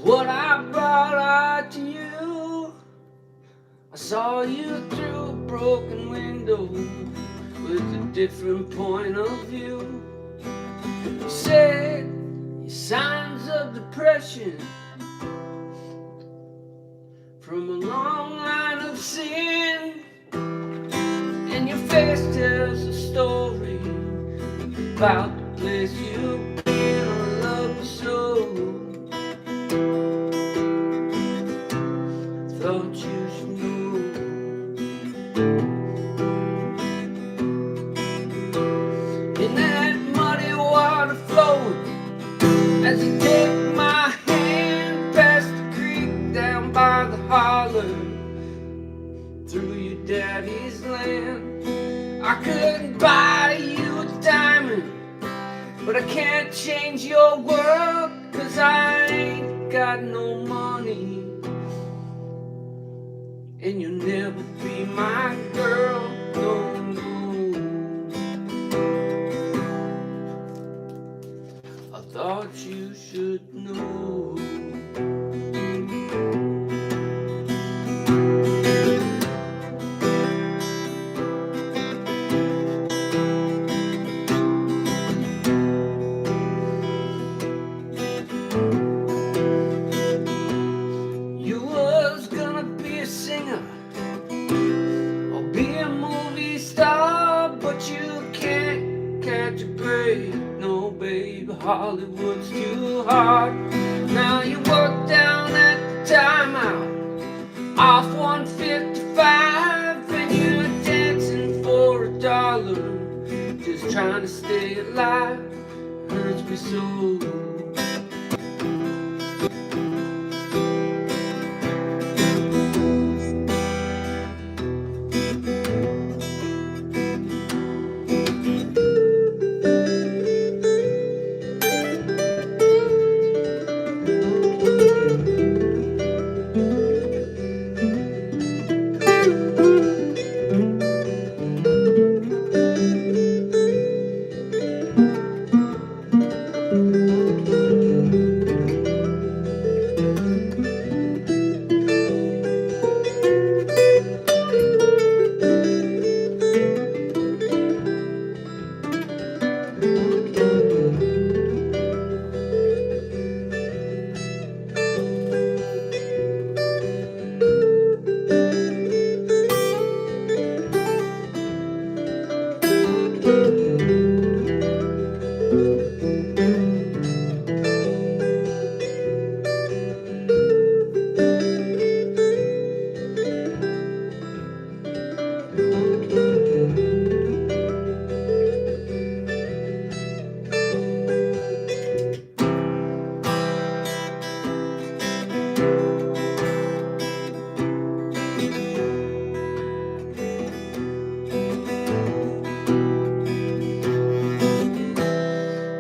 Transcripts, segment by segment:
what I brought out to you. I saw you through a broken window with a different point of view. You said your signs of depression from a long line of sin, and your face tells a story about the place you've been. I love you so. Thought you should know. In that muddy water flowing, as you take my hand past the creek down by the holler, through your daddy's land. I couldn't buy you a diamond, but I can't change your world, 'cause I ain't got no money, and you'll never be my girl, no, no. I thought you should know. You was gonna be a singer or be a movie star, but you can't catch a break, no babe, Hollywood's too hard. Now you work down at the timeout off 155, and you're dancing for $1, just trying to stay alive. Hurts me so.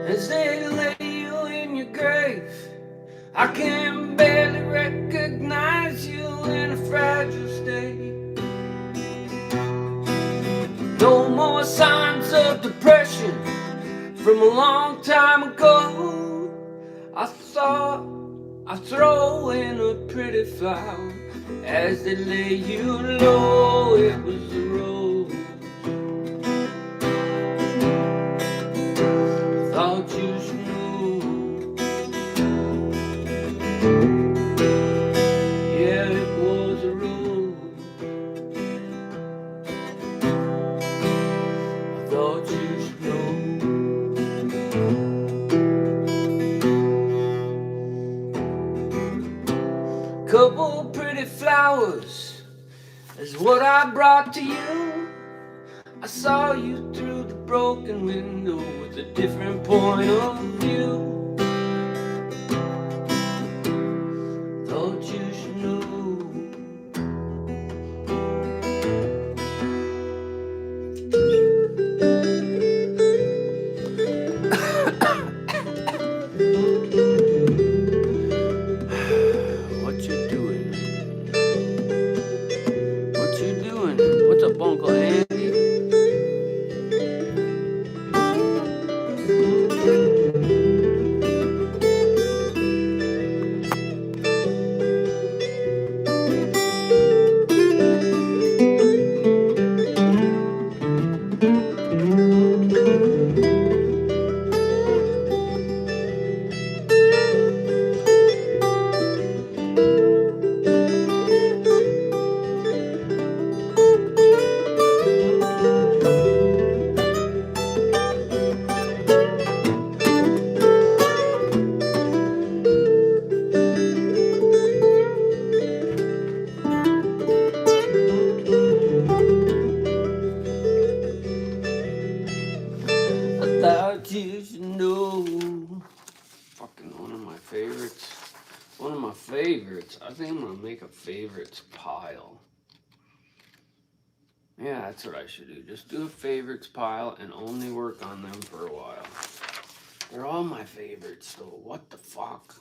As they lay you in your grave, I can barely recognize you in a fragile state. No more signs of depression from a long time ago. I thought I'd throw in a pretty flower as they lay you low. It was the rose. Thought you should know. Yeah, it was a rose. I thought you should know. Couple pretty flowers is what I brought to you. I saw you through the broken window with a different point of view. Thought you should know. What you doing? What you doing? What's up, Uncle Andy? One of my favorites. I think I'm gonna make a favorites pile. Yeah, that's what I should do. Just do a favorites pile and only work on them for a while. They're all my favorites, though. What the fuck?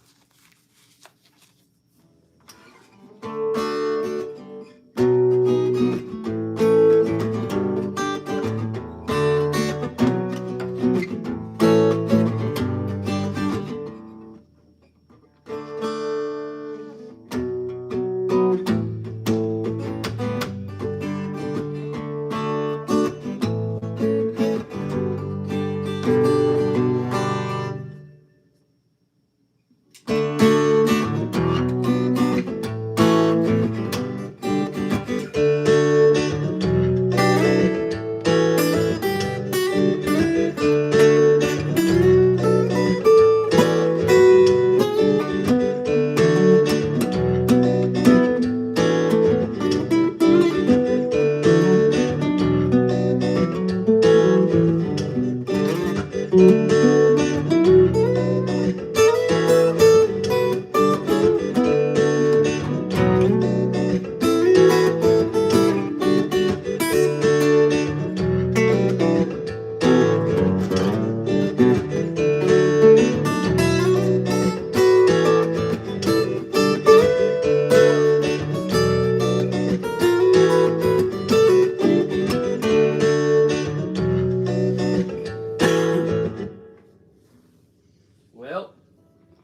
Well,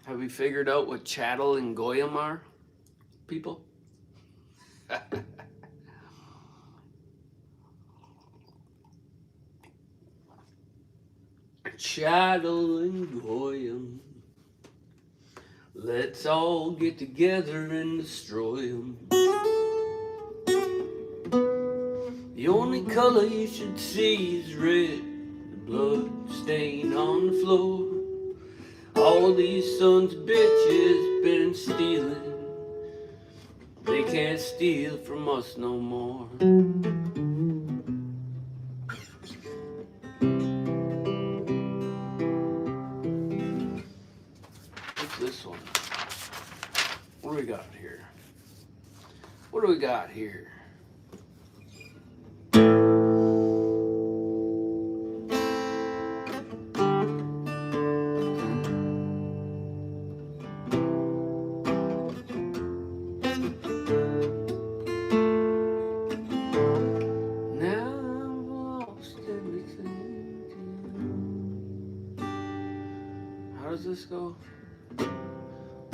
have we figured out what chattel and goyim are, people? Chattel and goyim, let's all get together and destroy them. The only color you should see is red, the blood stain on the floor. All these sons of bitches been stealing, they can't steal from us no more. What's this one? What do we got here? What do we got here? How does this go?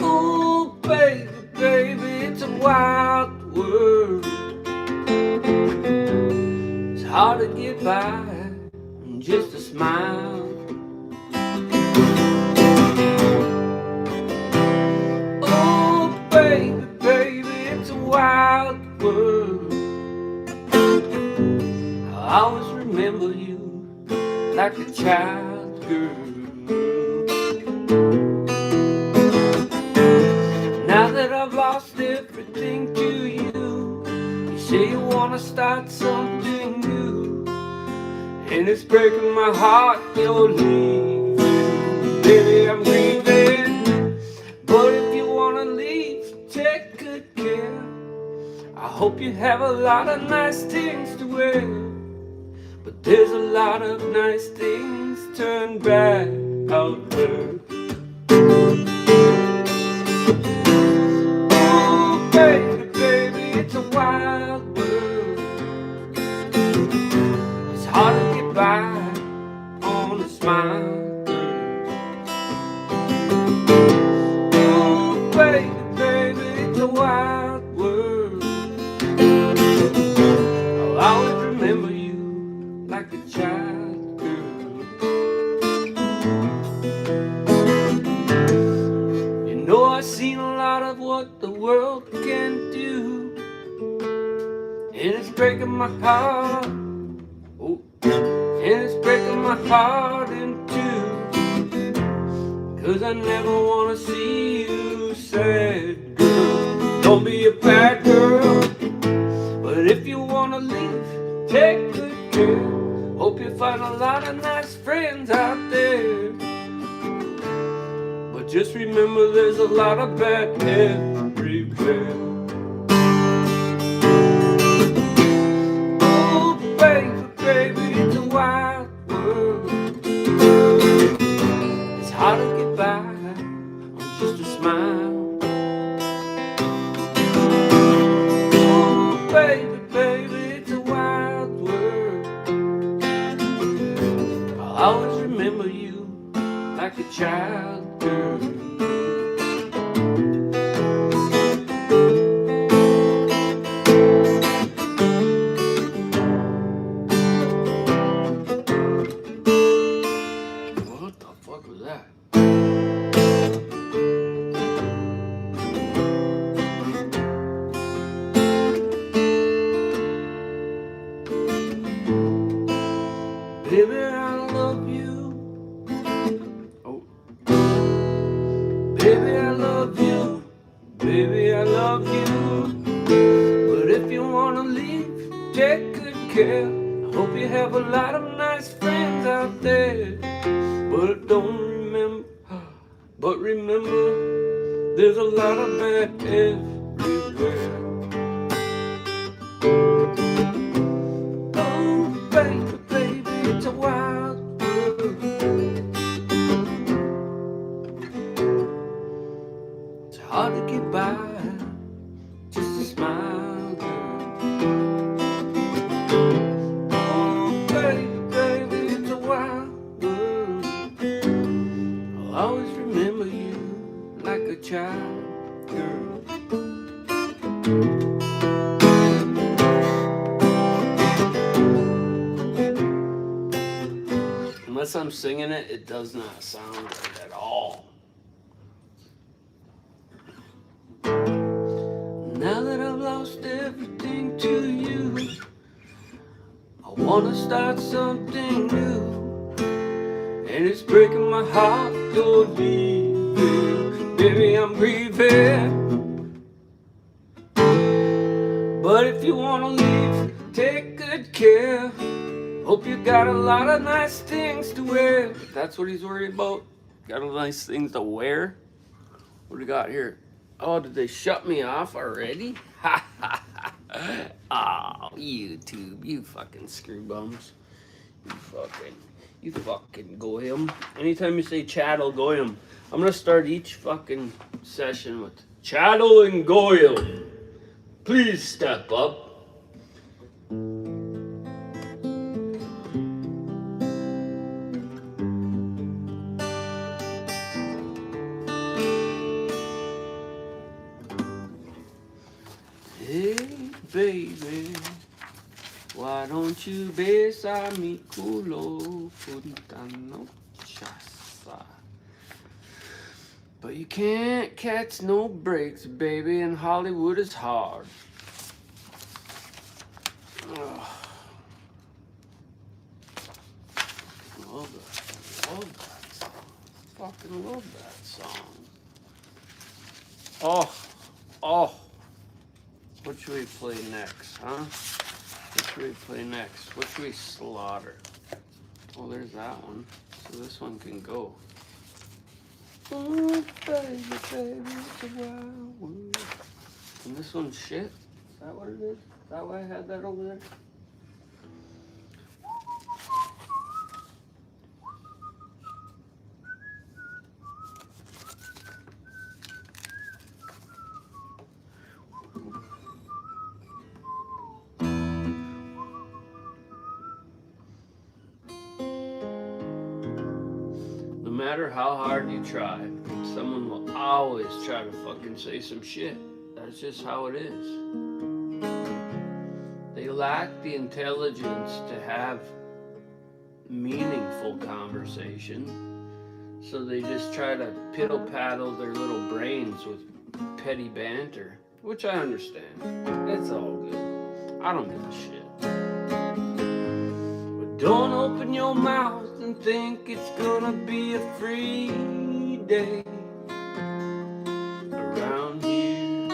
Oh, baby, baby, it's a wild world. It's hard to get by on just a smile. Oh, baby, baby, it's a wild world. I'll always remember you like a child girl. Now that I've lost everything to you, you say you wanna start something new, and it's breaking my heart you're leaving. Baby, I'm grieving, but if you wanna leave, take good care. I hope you have a lot of nice things to wear, but there's a lot of nice things turned back out there. Oh, baby, baby, it's a wild world. It's hard to get by on a smile. Oh, baby, baby, it's a wild world. I'll always remember you like a child girl. You know I've seen a lot of what the world can do, and it's breaking my heart. Oh, and it's breaking my heart in two, 'cause I never wanna see you sad, girl. Don't be a bad girl, but if you wanna leave, take good care. Hope you find a lot of nice friends out there, but just remember there's a lot of bad everywhere. Oh, baby, baby, it's a wild world. It's hard to get by on just a smile. Oh, baby, baby, it's a wild world. I'll always remember you like a child girl. What the fuck was that? Baby, I love you. Oh. Baby, I love you. Baby, I love you. But if you wanna leave, take good care. I hope you have a lot of nice friends out there. But remember, there's a lot of bad everywhere. Oh, baby, baby, it's a wild world. It's hard to get by, just a smile, girl. Oh, baby, baby, it's a wild world. I'll always remember you like a child, girl. Unless I'm singing it, it does not sound right at all. Now that I've lost everything to you, I wanna start something new. And it's breaking my heart you're leaving. Baby, I'm grieving. But if you wanna leave, take good care. Hope you got a lot of nice things to wear. That's what he's worried about. Got a nice things to wear. What do we got here? Oh, did they shut me off already? Ha ha ha. Oh, YouTube, you fucking screw bums. You fucking go him. Anytime you say Chattel, go him. I'm gonna start each fucking session with Chattel and Goyle. Please step up. Hey, baby, why don't you besar mi culo punta nochasa? But you can't catch no breaks, baby, and Hollywood is hard. Ugh. Love that song. Fucking love that song. Oh. What should we play next, huh? What should we play next? What should we slaughter? Oh, there's that one. So this one can go. Oh, baby, baby, it's a wild world. And this one's shit? Is that what it is? Is that why I had that over there? No matter how hard you try, someone will always try to fucking say some shit. That's just how it is. They lack the intelligence to have meaningful conversation, so they just try to piddle-paddle their little brains with petty banter, which I understand. It's all good. I don't give a shit. But don't open your mouth and think it's gonna be a free day around here.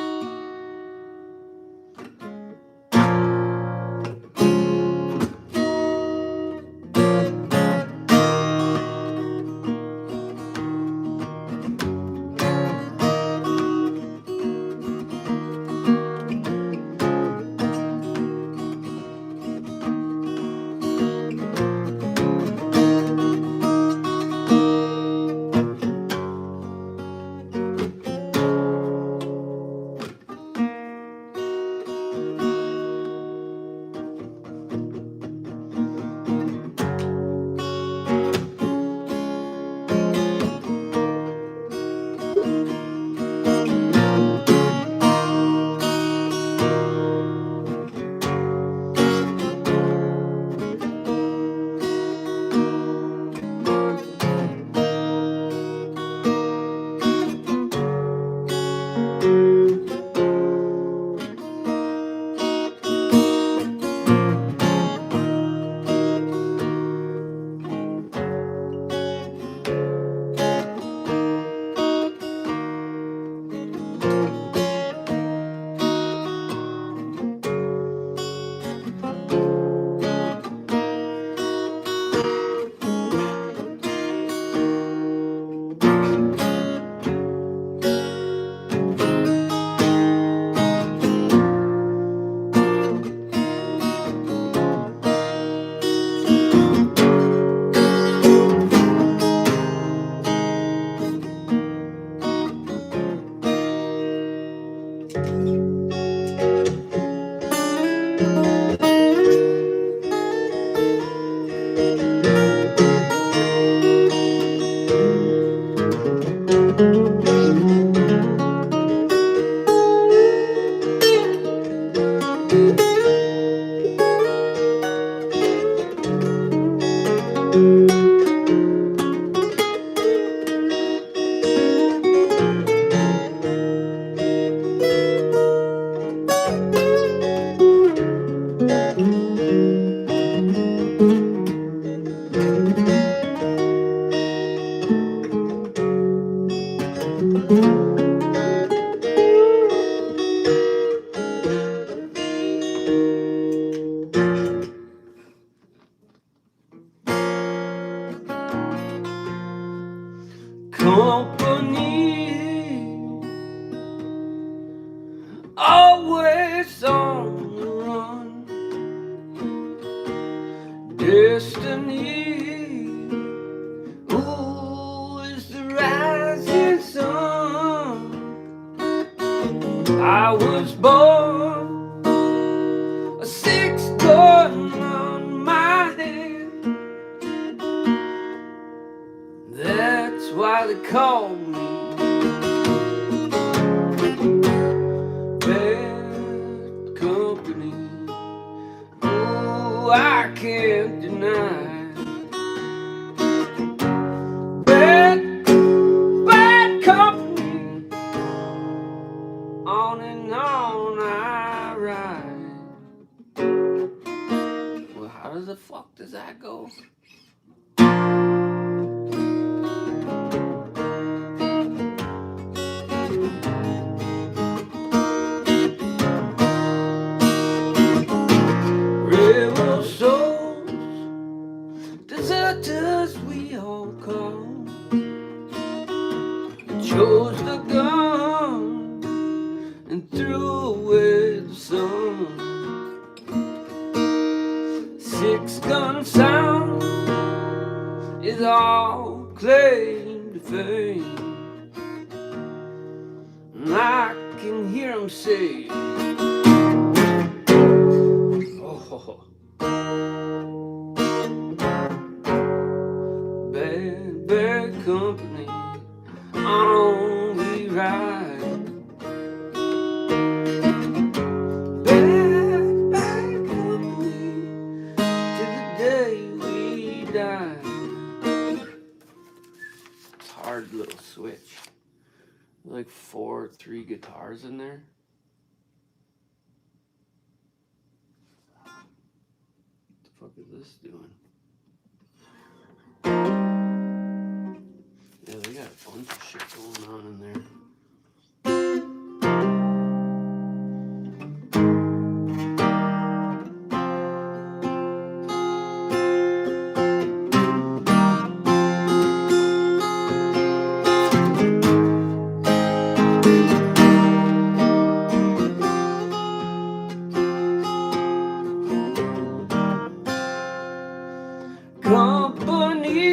Company, always on the run. Destiny, ooh, is the rising sun. I was born a 6-gun on my head. That's why they call me bad company. Oh, I can't deny. Bad company. On and on I ride. Well, how does the fuck does that go? Rebel souls, deserters we all come. Chose the gun and threw away the sun. 6-gun sound is all claim to fame. And I can hear them say, oh, bad, bad company, on we ride. Bad, bad company, till the day we die. It's a hard little switch. Like 3 guitars in there. What the fuck is this doing? Yeah, they got a bunch of shit going on in there. Company,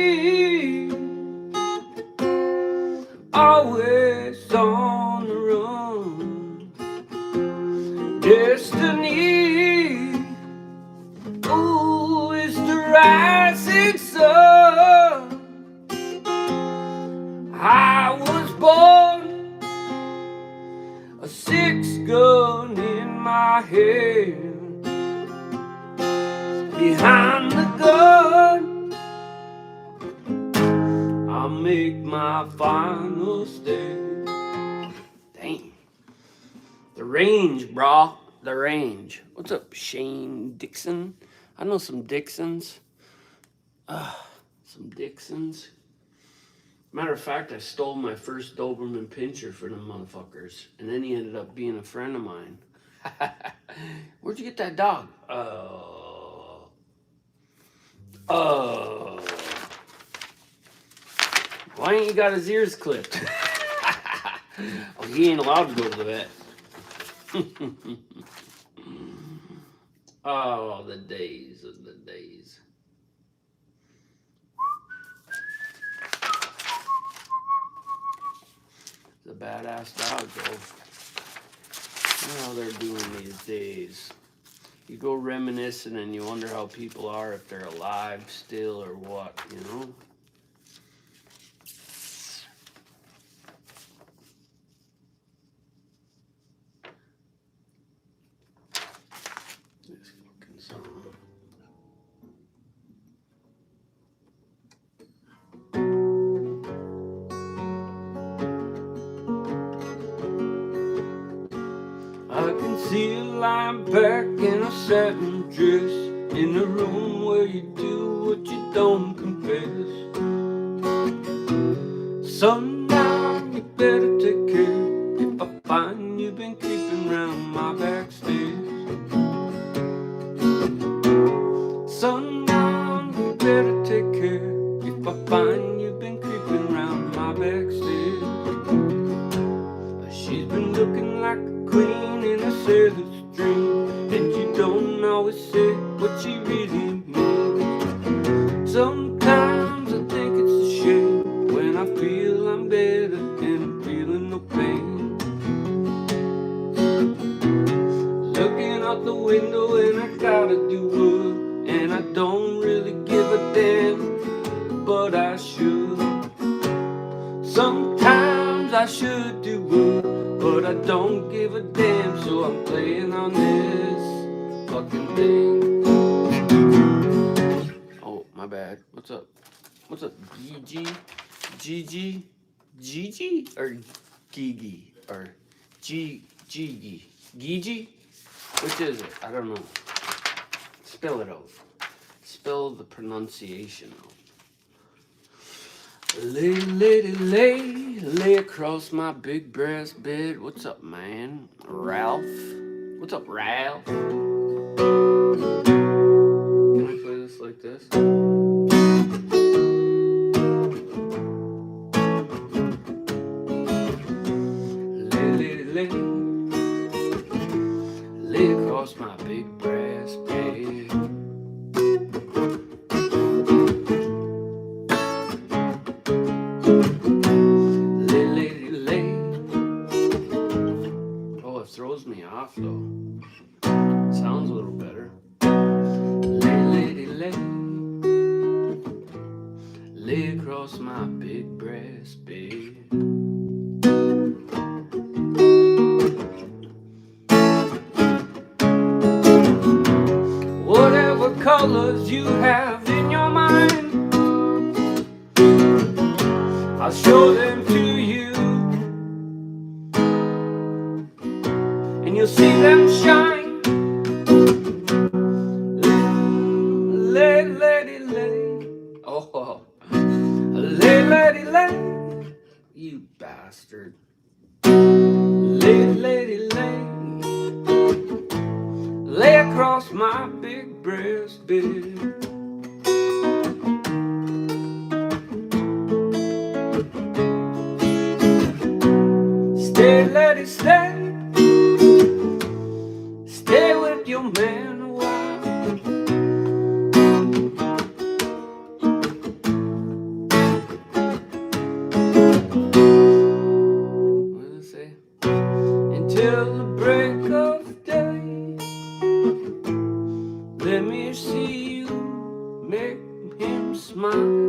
always on the run. Destiny, ooh, is the rising sun. I was born a 6-gun in my hand. Behind the gun, I'll make my final stand. Dang. The range, brah. The range. What's up, Shane Dixon? I know some Dixons. Some Dixons. Matter of fact, I stole my first Doberman Pinscher for them motherfuckers. And then he ended up being a friend of mine. Where'd you get that dog? Why ain't you got his ears clipped? Oh, he ain't allowed to go to the vet. Oh, the days of the days. It's a badass dog, though. how they're doing these days. You go reminiscing and you wonder how people are, if they're alive still or what, you know? This fucking song. I can see you lying back in a satin dress, in the room where you do what you don't confess. Sundown, you better take care, if I find you've been creeping round my back stairs. Sundown, you better take care, if I find you've been creeping round my back stairs. She's been looking like a queen in a sailor's dream, and you don't always say what she really means. Sometimes I think it's a shame when I feel I'm better and I'm feeling no pain. Looking out the window and I gotta do work, and I don't really give a damn, but I should. Sometimes I should do work, but I don't give a damn, so I'm playing on this fucking thing. Oh, my bad. What's up? What's up, Gigi? Gigi? Gigi? Or Gigi? Or Gigi? Gigi? Which is it? I don't know. Spell it out. Spell the pronunciation out. Lay across my big brass bed. What's up, man? Ralph? What's up, Ralph? Can I play this like this? Lay across my big brass bed. Throws me off though. Sounds a little better. Lay across my big brass bed. Whatever colors you have in your mind, I'll show them to you, and you'll see them shine. Lay. Oh, lay. You bastard. Lay. Lay across my big brass bed. Stay, lady, stay. Stay with your man a while. What does it say? Until the break of day. Let me see you make him smile.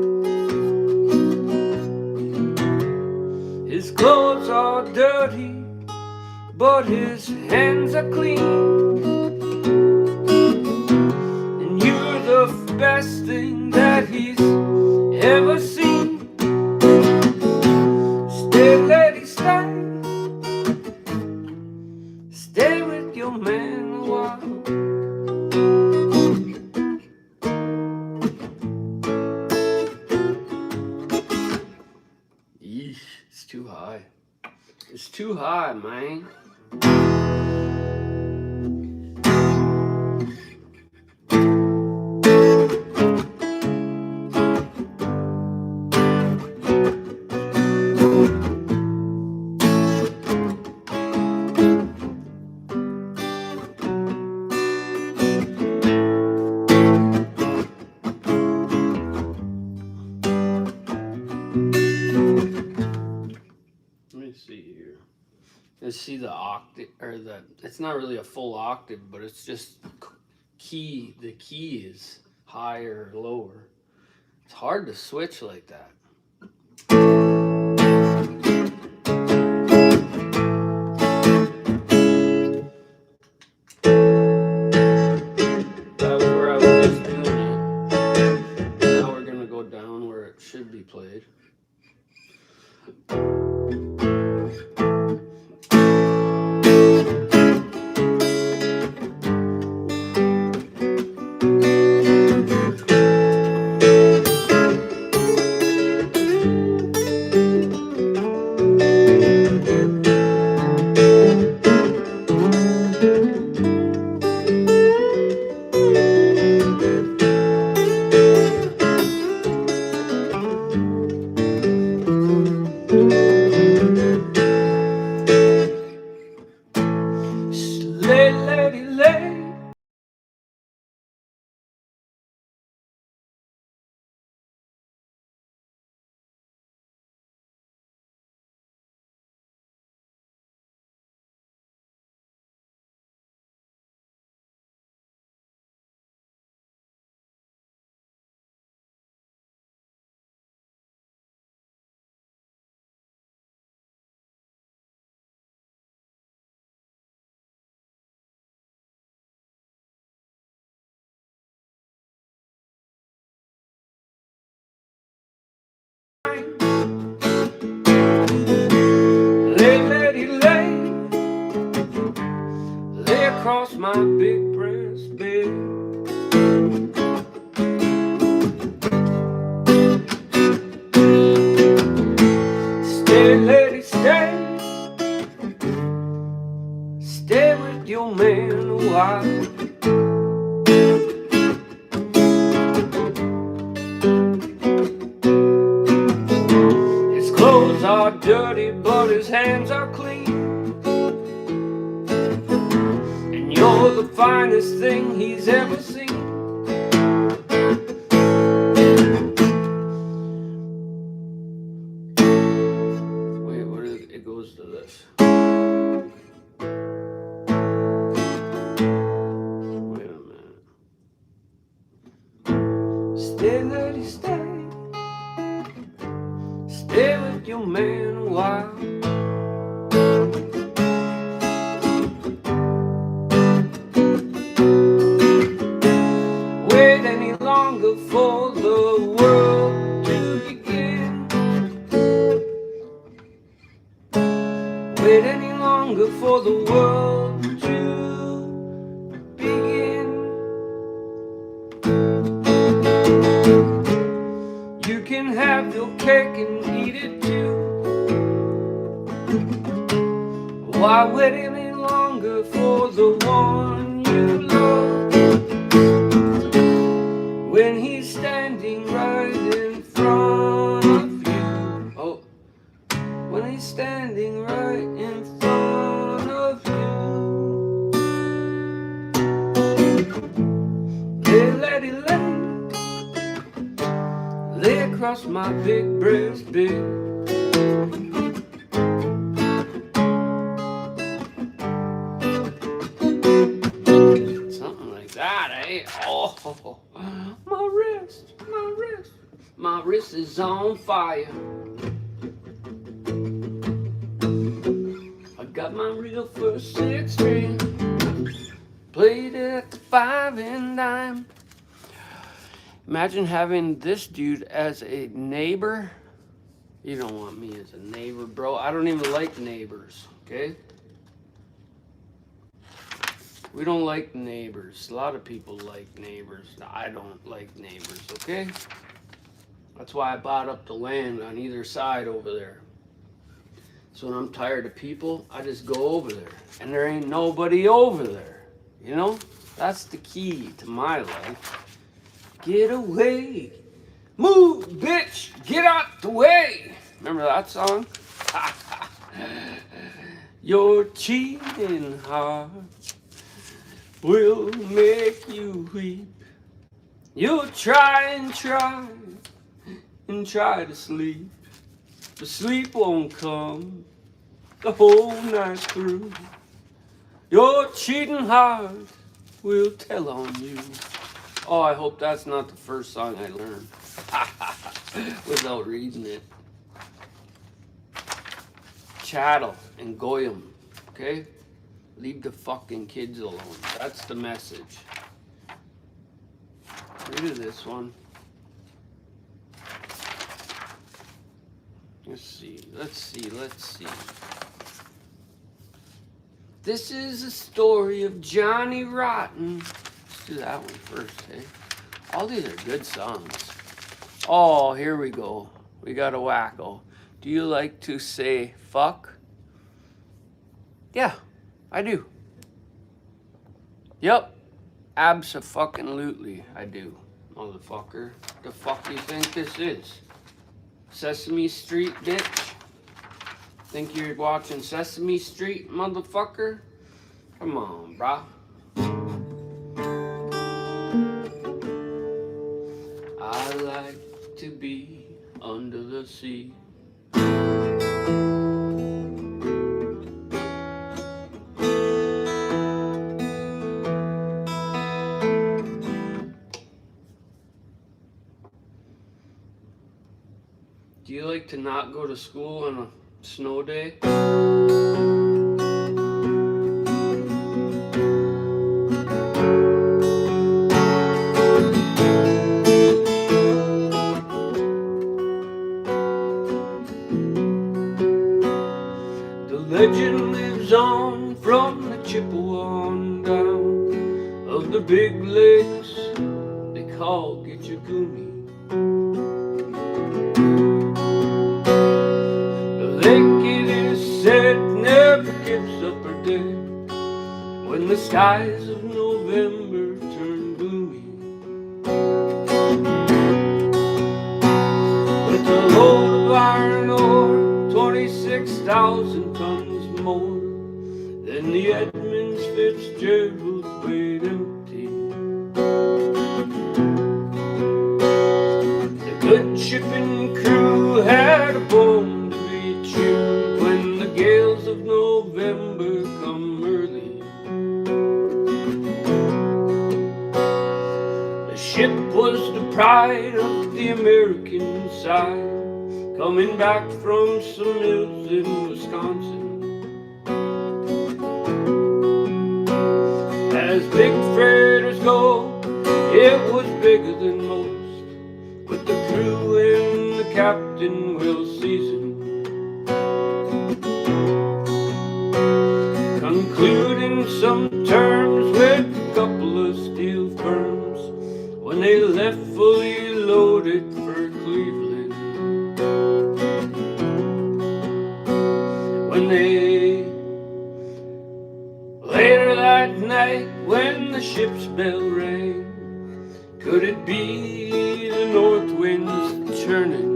His clothes are dirty, but his hands are clean, and you're the best thing that he's ever seen. Stay, lady, stay. Stay with your man a while. Yeesh, it's too high. It's too high, man. see the octave, or it's not really a full octave, but it's just key. The key is higher or lower. It's hard to switch like that. That was where I was just doing it. Now we're gonna go down where it should be played. Lay across my big breast bed. Stay, lady, stay. Stay with your man a while. His clothes are dirty, but his hands are clean. And you're the finest thing he's ever seen. Wait, what is it? It goes to this. Wait a minute. Stay, lady, stay. Stay with your man a while. Wait any longer for the world to begin. Wait any longer for the world to begin. You can have your cake and eat it too. Why wait any longer for the one you love, when he's standing right in front of you? Oh, when he's standing right in front of you. Lay, lady, lay. Lay across my big breast bed. Oh, my wrist, my wrist, my wrist is on fire. I got my real first 6-string, played at the 5 and dime. Imagine having this dude as a neighbor. You don't want me as a neighbor, bro. I don't even like neighbors, okay? We don't like neighbors. A lot of people like neighbors. I don't like neighbors, okay? That's why I bought up the land on either side over there. So when I'm tired of people, I just go over there. And there ain't nobody over there. You know? That's the key to my life. Get away. Move, bitch. Get out the way. Remember that song? Your cheating heart will make you weep. You'll try and try and try to sleep, but sleep won't come. the whole night through. Your cheating heart will tell on you. Oh, I hope that's not the first song I learned without reading it. Chattel and Goyim, okay? Leave the fucking kids alone. That's the message. Look at this one. Let's see. This is a story of Johnny Rotten. Let's do that one first, eh? All these are good songs. Oh, here we go. We got a wacko. Do you like to say fuck? Yeah, I do. Yep. Abso-fucking-lutely, I do. Motherfucker. The fuck you think this is? Sesame Street, bitch? Think you're watching Sesame Street, motherfucker? Come on, brah. I like to be under the sea. Do you like to not go to school on a snow day? The legend lives on from the Chippewa on down of the big lakes they call Gitchagumi. Lake, it is said, never gives up her dead when the skies of November turn gloomy. With a load of iron ore, 26,000 tons more than the Edmunds Fitzgerald weighed empty. The good shipping crew had a bone when the gales of November come early. The ship was the pride of the American side, coming back from some mills in Wisconsin. As big freighters go, it was bigger than most, with the crew and the captain well seasoned. Concluding some terms with a couple of steel firms when they left fully loaded for Cleveland. When they later that night, when the ship's bell rang, could it be the north winds churning?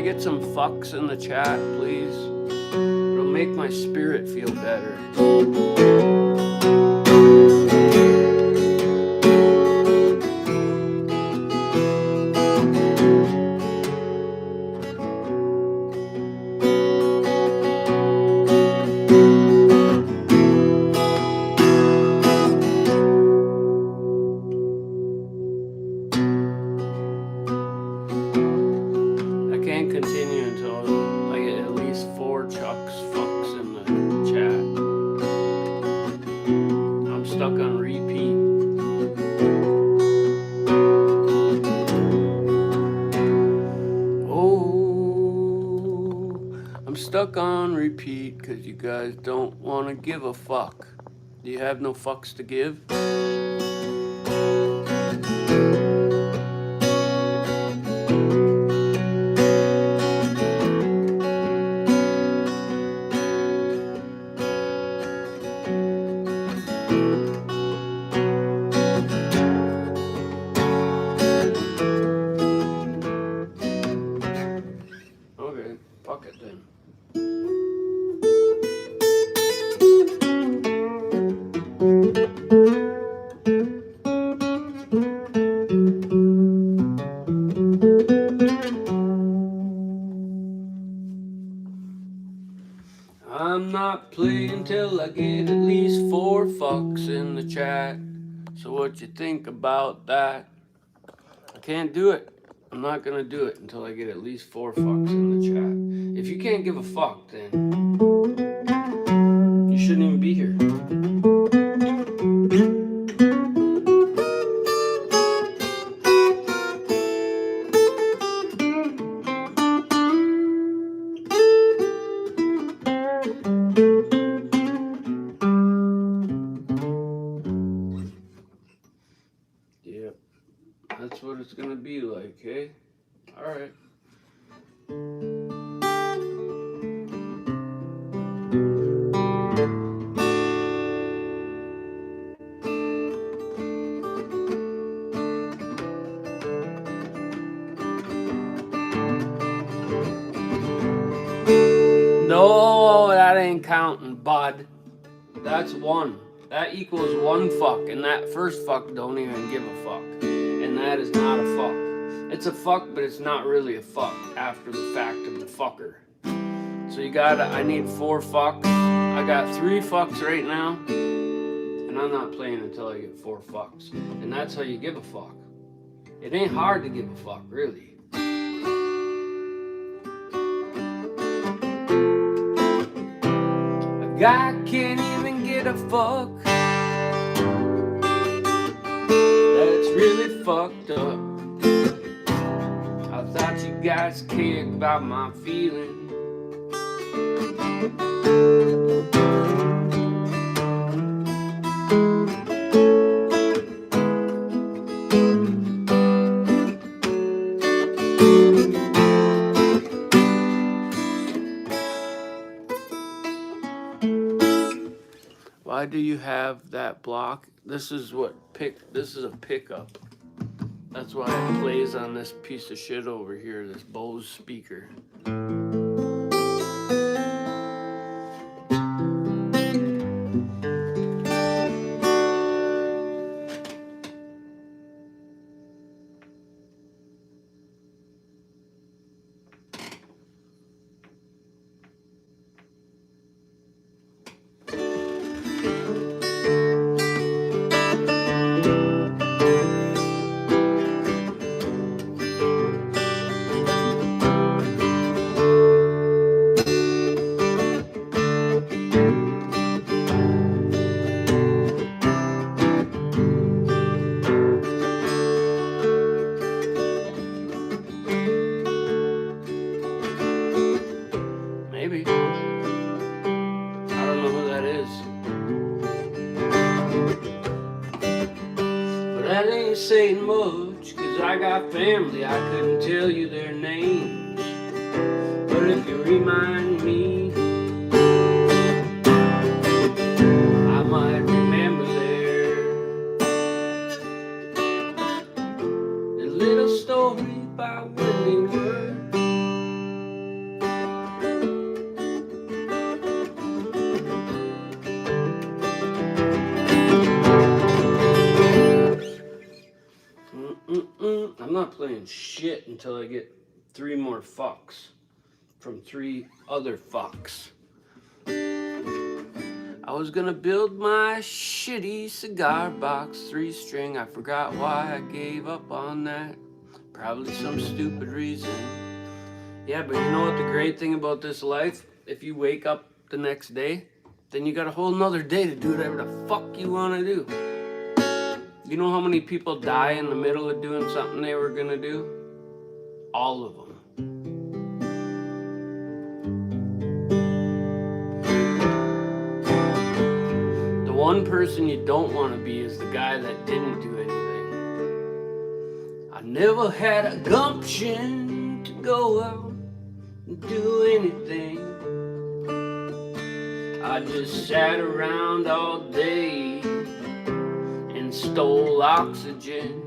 Get some fucks in the chat, please. It'll make my spirit feel better. Continue until I get at least 4 chucks fucks in the chat. I'm stuck on repeat. Oh, I'm stuck on repeat because you guys don't want to give a fuck. Do you have no fucks to give? Fuck it then. I'm not playing till I get at least 4 fucks in the chat. So what you think about that? I can't do it. I'm not gonna do it until I get at least 4 fucks in the chat. If you can't give a fuck, then you shouldn't even be here. Yep, that's what it's gonna be like, hey? Alright. No, that ain't counting, bud. That's 1. That equals 1 fuck, and that first fuck don't even give a fuck. And that is not a fuck. It's a fuck, but it's not really a fuck after the fact of the fucker. So I need 4 fucks. I got 3 fucks right now, and I'm not playing until I get 4 fucks. And that's how you give a fuck. It ain't hard to give a fuck, really. A guy can't even get a fuck. That's really fucked up. I thought you guys cared about my feelings. Why do you have that block? This is a pickup. That's why it plays on this piece of shit over here, this Bose speaker. Maybe. I don't know who that is. But that ain't saying much, 'cause I got family, I couldn't tell you their names. But if you remind me, I might remember the little story about when they were. I'm not playing shit until I get 3 more fucks from 3 other fucks. I was gonna build my shitty cigar box 3-string. I forgot why I gave up on that. Probably some stupid reason. Yeah, but you know what the great thing about this life? If you wake up the next day, then you got a whole nother day to do whatever the fuck you wanna do. You know how many people die in the middle of doing something they were gonna do? All of them. The one person you don't want to be is the guy that didn't do anything. I never had a gumption to go out and do anything. I just sat around all day and stole oxygen.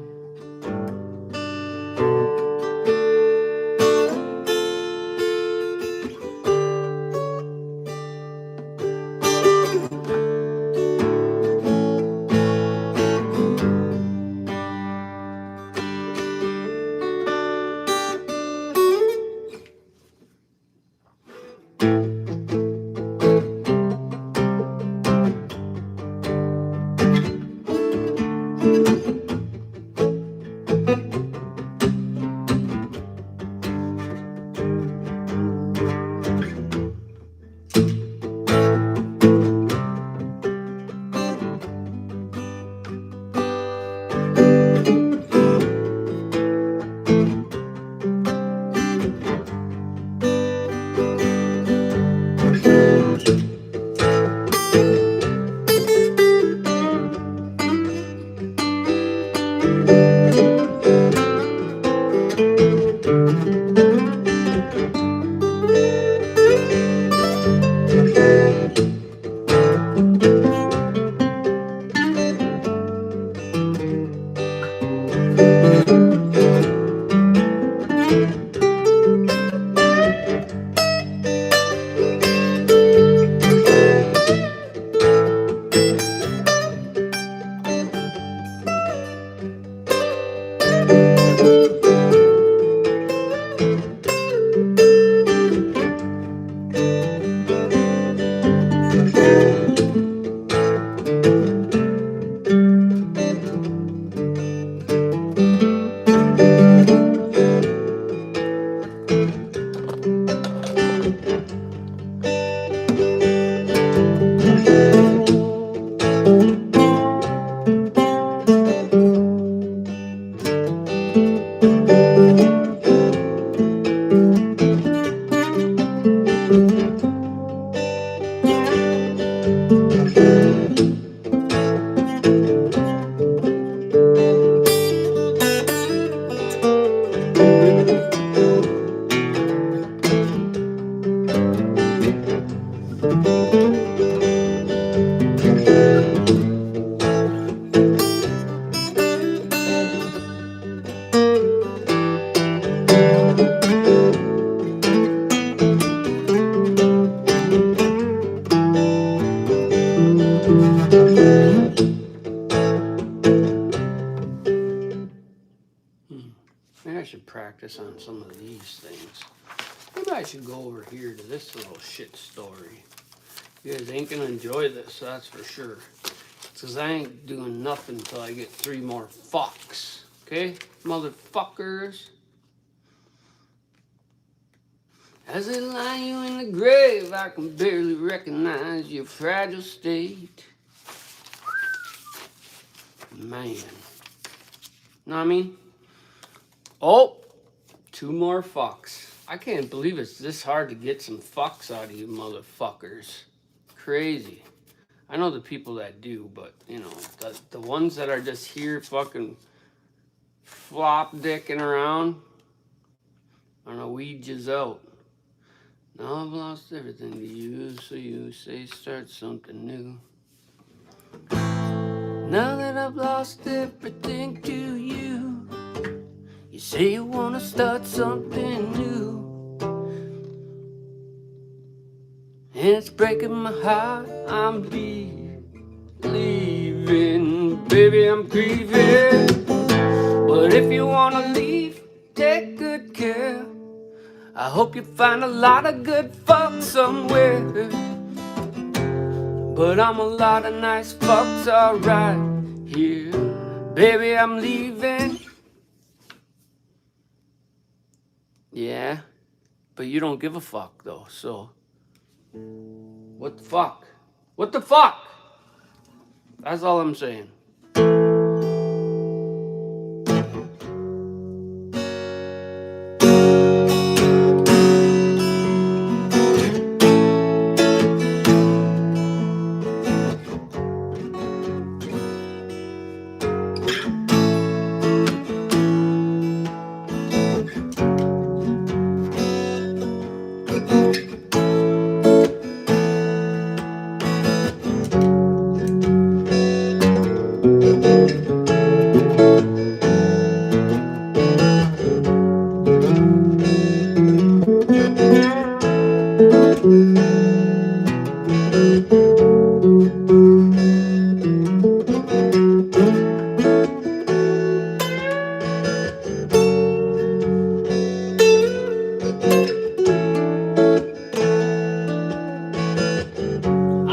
Maybe I should practice on some of these things. Maybe I should go over here to this little shit story. You guys ain't gonna enjoy this, that's for sure. Because I ain't doing nothing until I get 3 more fucks. Okay, motherfuckers? As they lie you in the grave, I can barely recognize your fragile state. Man. Know what I mean? Oh, 2 more fucks. I can't believe it's this hard to get some fucks out of you motherfuckers. Crazy. I know the people that do, but, you know, the ones that are just here fucking flop dicking around, I'm gonna weed yous out. Now I've lost everything to you, so you say start something new. Now that I've lost everything to you, you say you wanna start something new. And it's breaking my heart, I'm leaving, baby, I'm grieving. But if you wanna leave, take good care. I hope you find a lot of good fucks somewhere. But I'm a lot of nice fucks alright here. Baby, I'm leaving. Yeah, but you don't give a fuck though, so what the fuck? What the fuck? That's all I'm saying.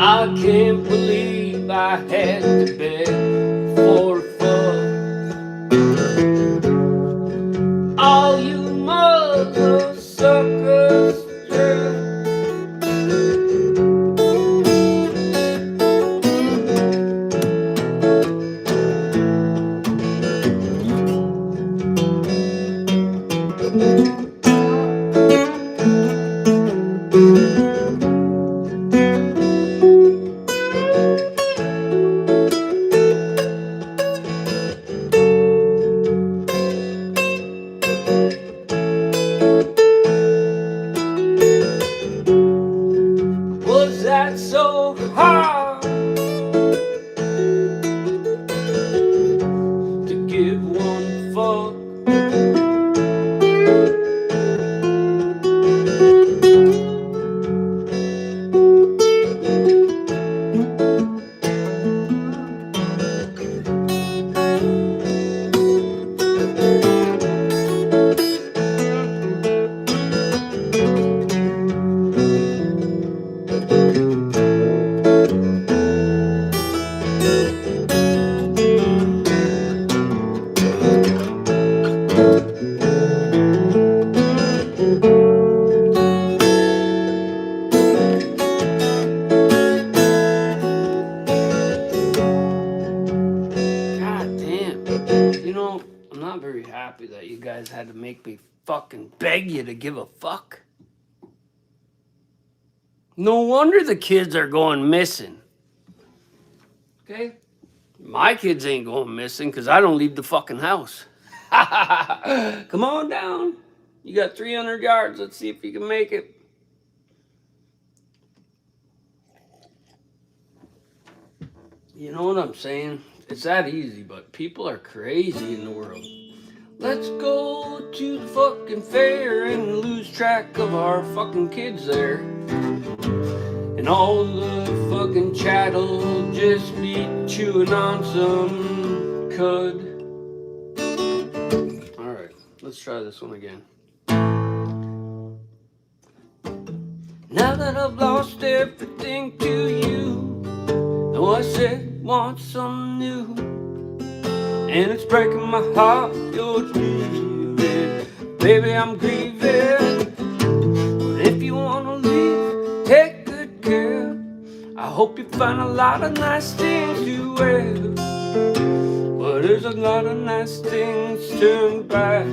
I can't believe I had to beg for a fuck. All you mother suckers, yeah. Was that so hard to give one fuck? I'm not very happy that you guys had to make me fucking beg you to give a fuck. No wonder the kids are going missing. Okay? My kids ain't going missing because I don't leave the fucking house. Come on down. You got 300 yards. Let's see if you can make it. You know what I'm saying? It's that easy, but people are crazy in the world. Let's go to the fucking fair and lose track of our fucking kids there. And all the fucking chat'll just be chewing on some cud. Alright, let's try this one again. Now that I've lost everything to you, though I said want some new, and it's breaking my heart you're leaving. Baby, I'm grieving. But if you wanna leave, take good care. I hope you find a lot of nice things to wear. But there's a lot of nice things turned back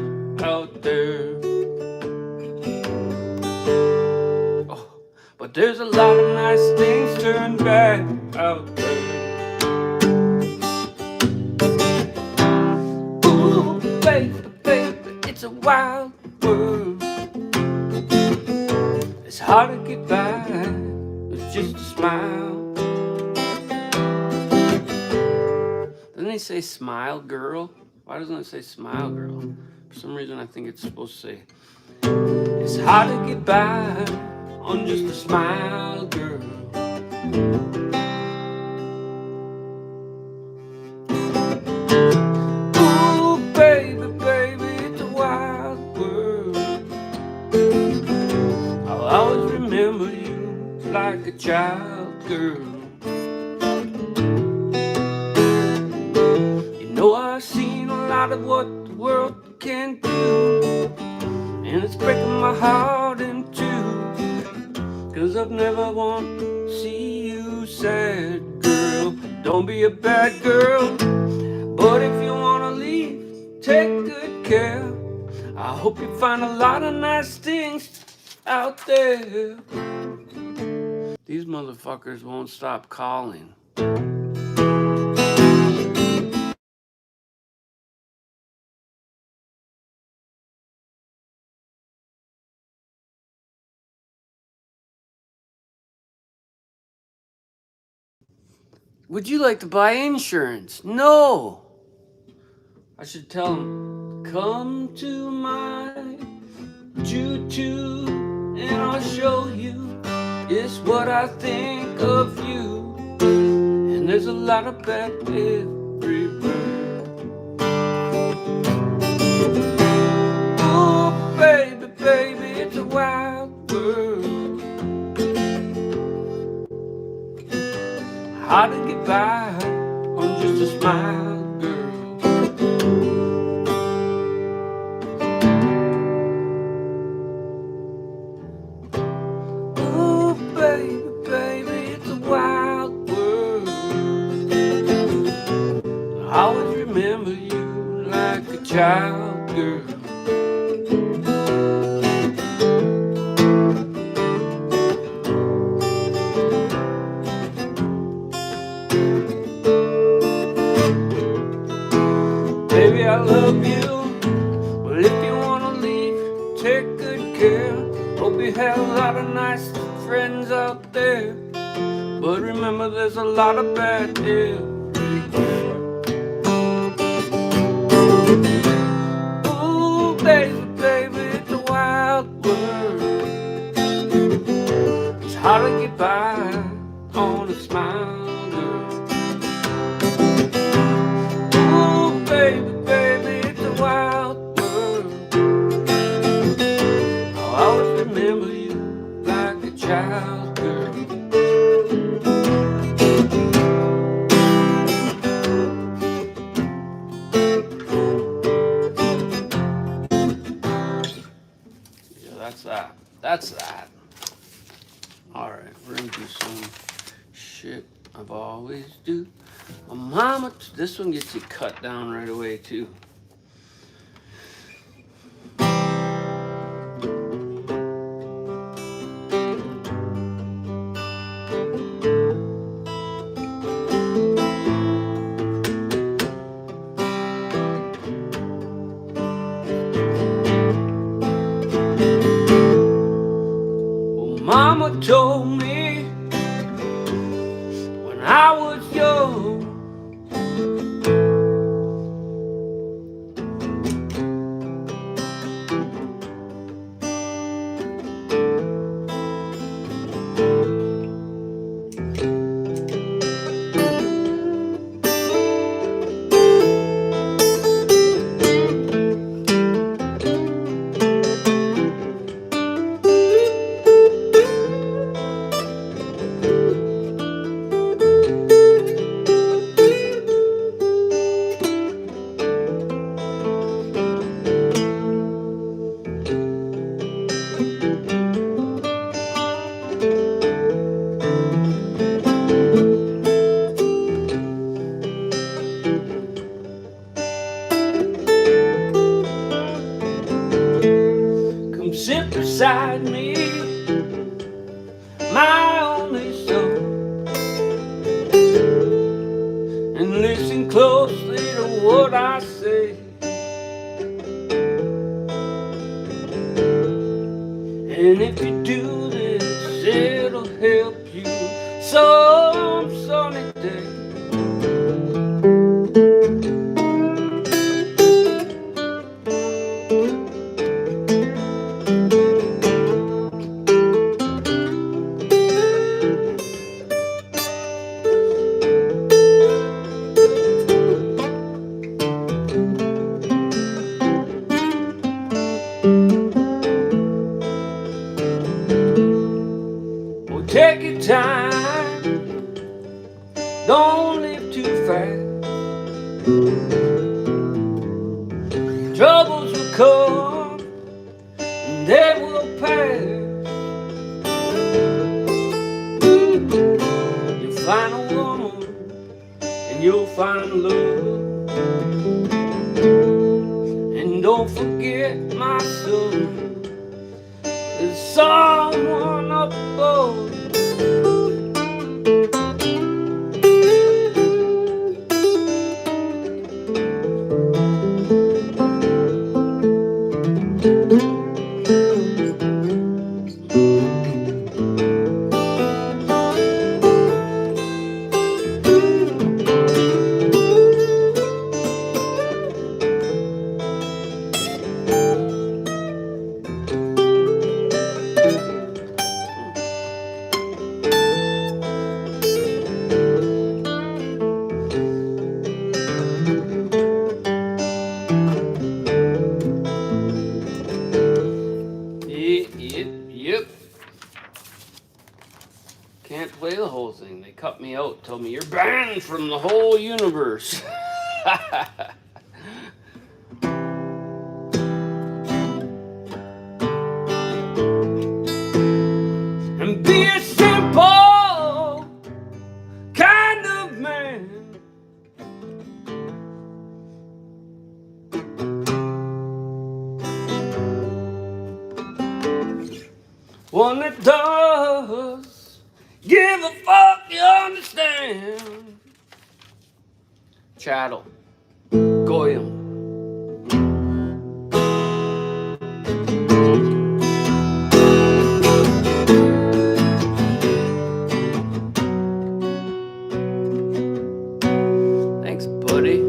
out there. Oh, but there's a lot of nice things turned back out there. Ooh, baby, baby, it's a wild world. It's hard to get by with just a smile. Doesn't it say smile girl? Why doesn't it say smile girl? For some reason I think it's supposed to say it's hard to get by on just a smile girl. Ooh, baby, baby, it's a wild world. I'll always remember you like a child girl. You know I've seen a lot of what the world can do, and it's breaking my heart in two, 'cause I've never want to see you sad, girl. Don't be a bad girl, but if you wanna leave, take good care. I hope you find a lot of nice things out there. These motherfuckers won't stop calling. Would you like to buy insurance? No. I should tell them, come to my choo-choo and I'll show you just what I think of you. And there's a lot of bad everywhere. Oh, baby, baby, it's a wild world. Hard to get by on just a smile, girl. Oh, baby, baby, it's a wild world. I always remember you like a child, girl. Baby, I love you. Well, if you wanna leave, take good care. Hope you have a lot of nice friends out there, but remember there's a lot of bad everywhere. Ooh, baby, baby, it's a wild world. It's hard to get by on a smile, girl. Ooh, baby, baby, it's a wild world. I'll always remember you like a child, girl. Yeah, that's that. That's that. Alright, we're gonna do some shit I've always do. My mama, this one gets you cut down right away too. Mama told me when I was young, come sit beside me, my only son, and listen closely to what I say. And if you do this, it'll help you some sunny day. Take your time, don't live too fast. Troubles will come and they will pass. You'll find a woman and you'll find love. And don't forget, my son, there's someone up above. Yep. Can't play the whole thing. They cut me out, told me you're banned from the whole universe. And be a simple kind of man. One that does give a fuck, you understand? Chattel, Goyim. Thanks, buddy.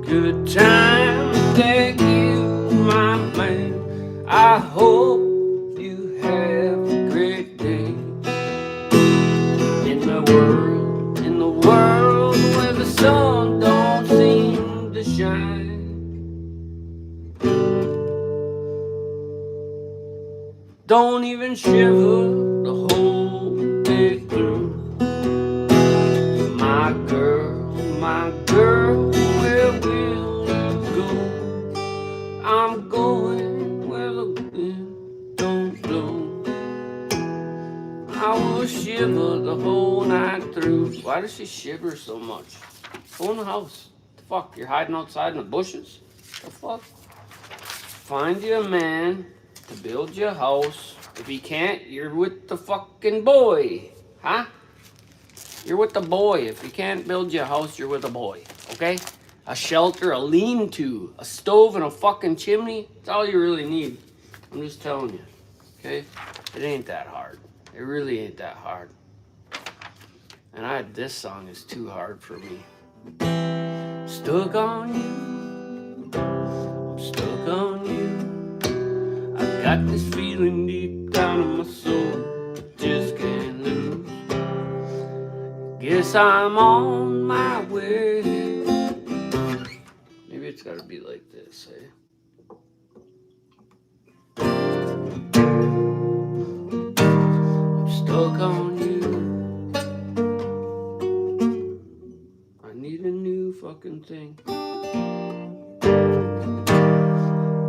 Good time, thank you, my man. I hope you have a great day. In the world where the sun don't seem to shine. Don't even shiver the whole day through. My girl, where will you go? I'm going where the wind don't blow. I will shiver the whole night through. Why does she shiver so much? Go in the house. The fuck? You're hiding outside in the bushes? The fuck? Find you a man to build you a house. If he can't, you're with the fucking boy. Huh? You're with the boy. If he can't build you a house, you're with a boy. Okay? A shelter, a lean-to, a stove, and a fucking chimney. That's all you really need. I'm just telling you, okay? It ain't that hard. It really ain't that hard. And this song is too hard for me. Stuck on you, I'm stuck on you. I got this feeling deep down in my soul, just can't lose. Guess I'm on my way. Maybe it's gotta be like this, eh? I'm stuck on you. I need a new fucking thing.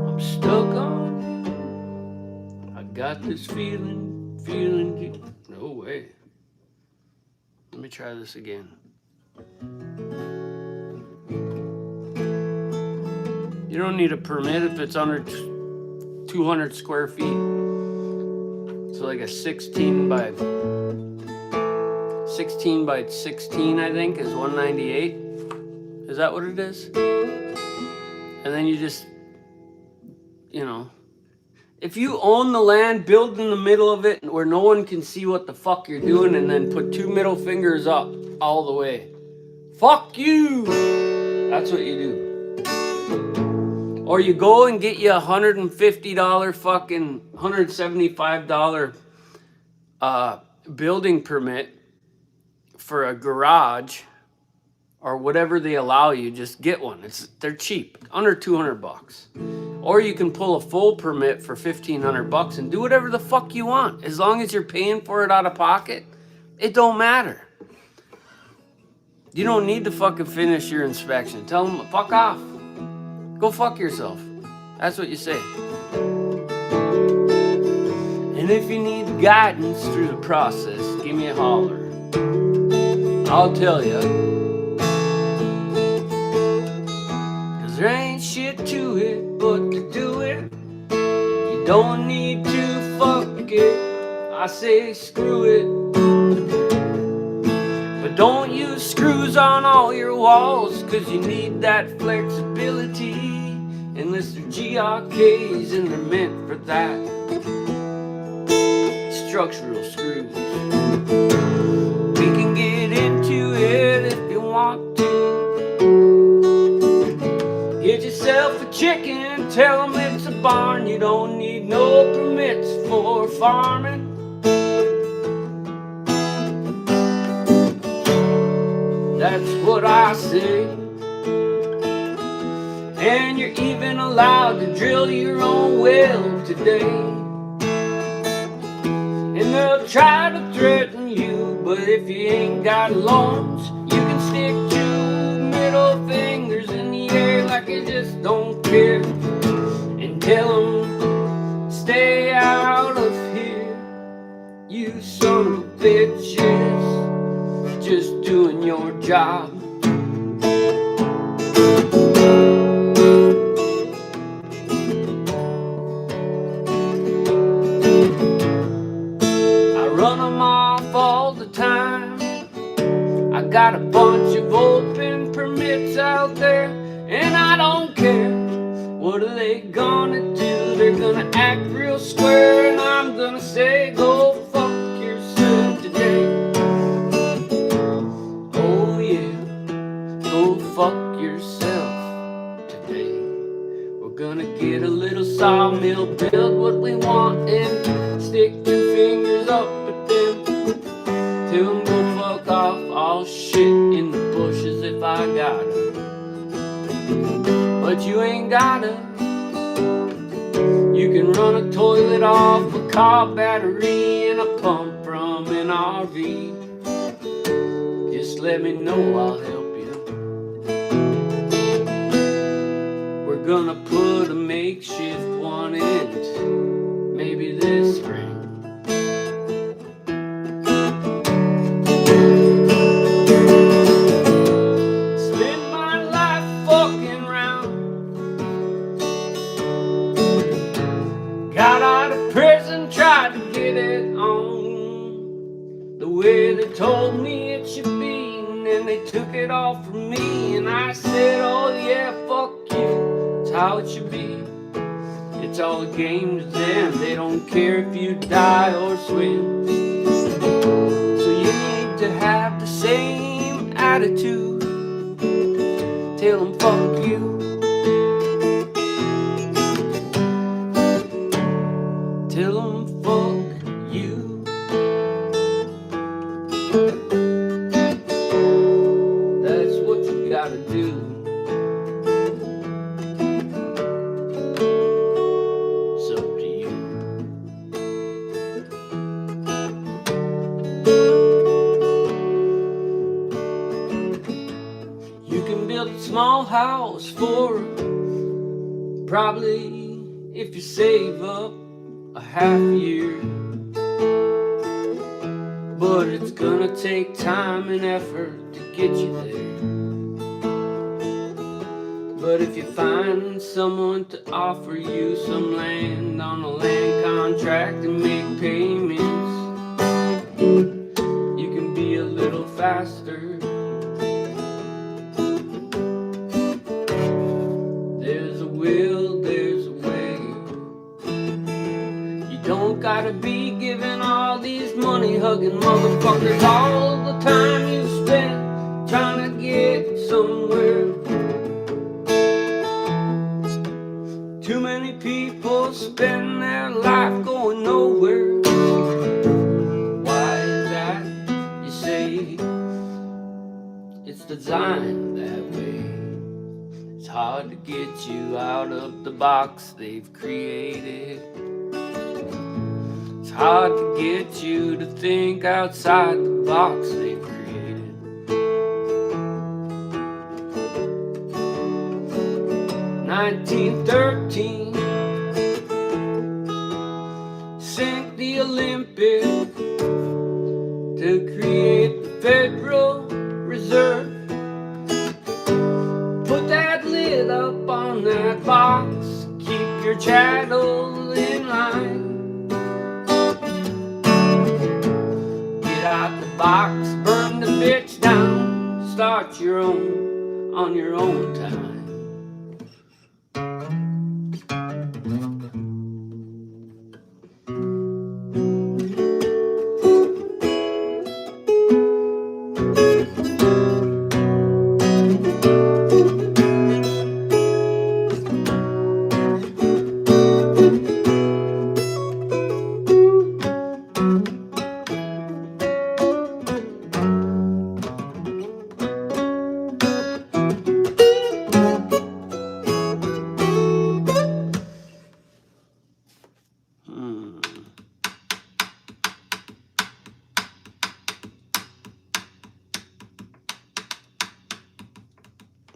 I'm stuck on you. I got this feeling deep. No way. Let me try this again. You don't need a permit if it's under 200 square feet. So like a 16 by 16, I think, is 198. Is that what it is? And then you just, you know, if you own the land, build in the middle of it where no one can see what the fuck you're doing, and then put 2 middle fingers up all the way. Fuck you! That's what you do. Or you go and get you $150 fucking $175 building permit for a garage or whatever they allow you. Just get one. They're cheap, under $200. Or you can pull a full permit for $1,500 and do whatever the fuck you want. As long as you're paying for it out of pocket, it don't matter. You don't need to fucking finish your inspection. Tell them, fuck off. Go fuck yourself. That's what you say. And if you need guidance through the process, give me a holler. I'll tell you. 'Cause there ain't shit to it but to do it. You don't need to fuck it. I say screw it. But don't use screws on all your walls, 'cause you need that flexibility. Unless they're GRKs and they're meant for that. Structural screws. We can get into it if you want to. Get yourself a chicken, tell them it's a barn. You don't need no permits for farming. That's what I say. And you're even allowed to drill your own well today. And they'll try to threaten you, but if you ain't got loans, you can stick 2 middle fingers in the air like you just don't care. And tell them, stay out of here, you son of bitches, just doing your job. All the time, I got a bunch of open permits out there, and I don't care. What are they gonna do? They're gonna act real square, and I'm gonna say, go fuck yourself today. Oh yeah, go fuck yourself today. We're gonna get a little sawmill, build what we want, and stick 2 fingers up at them. Tell them go fuck off, I'll shit in the bushes if I gotta. But you ain't gotta. You can run a toilet off a car battery and a pump from an RV. Just let me know, I'll help you. We're gonna put a makeshift one in it, maybe this spring. Got out of prison, tried to get it on the way they told me it should be, and then they took it all from me, and I said, oh yeah, fuck you, it's how it should be. It's it's all a game to them. They don't care if you die or swim. So you need to have the same attitude. Tell them fuck you. Tell them fuck you. That's what you gotta do. It's up to you. You can build a small house for probably if you save up a half year. But it's gonna take time and effort to get you there. But if you find someone to offer you some land on a land contract and make payments, you can be a little faster. There's a will, there's a way. You don't gotta be giving all these money hugging motherfuckers all the time you spend trying to get somewhere. Too many people spend their life going nowhere. Why is that? You say it's designed that way. It's hard to get you out of the box they've created. It's hard to get you to think outside the box they've created. 1913 sank the Olympic to create the Federal Reserve. Put that lid up on that box, keep your chattel in line. Get out the box, burn the bitch down, start your own on your own time.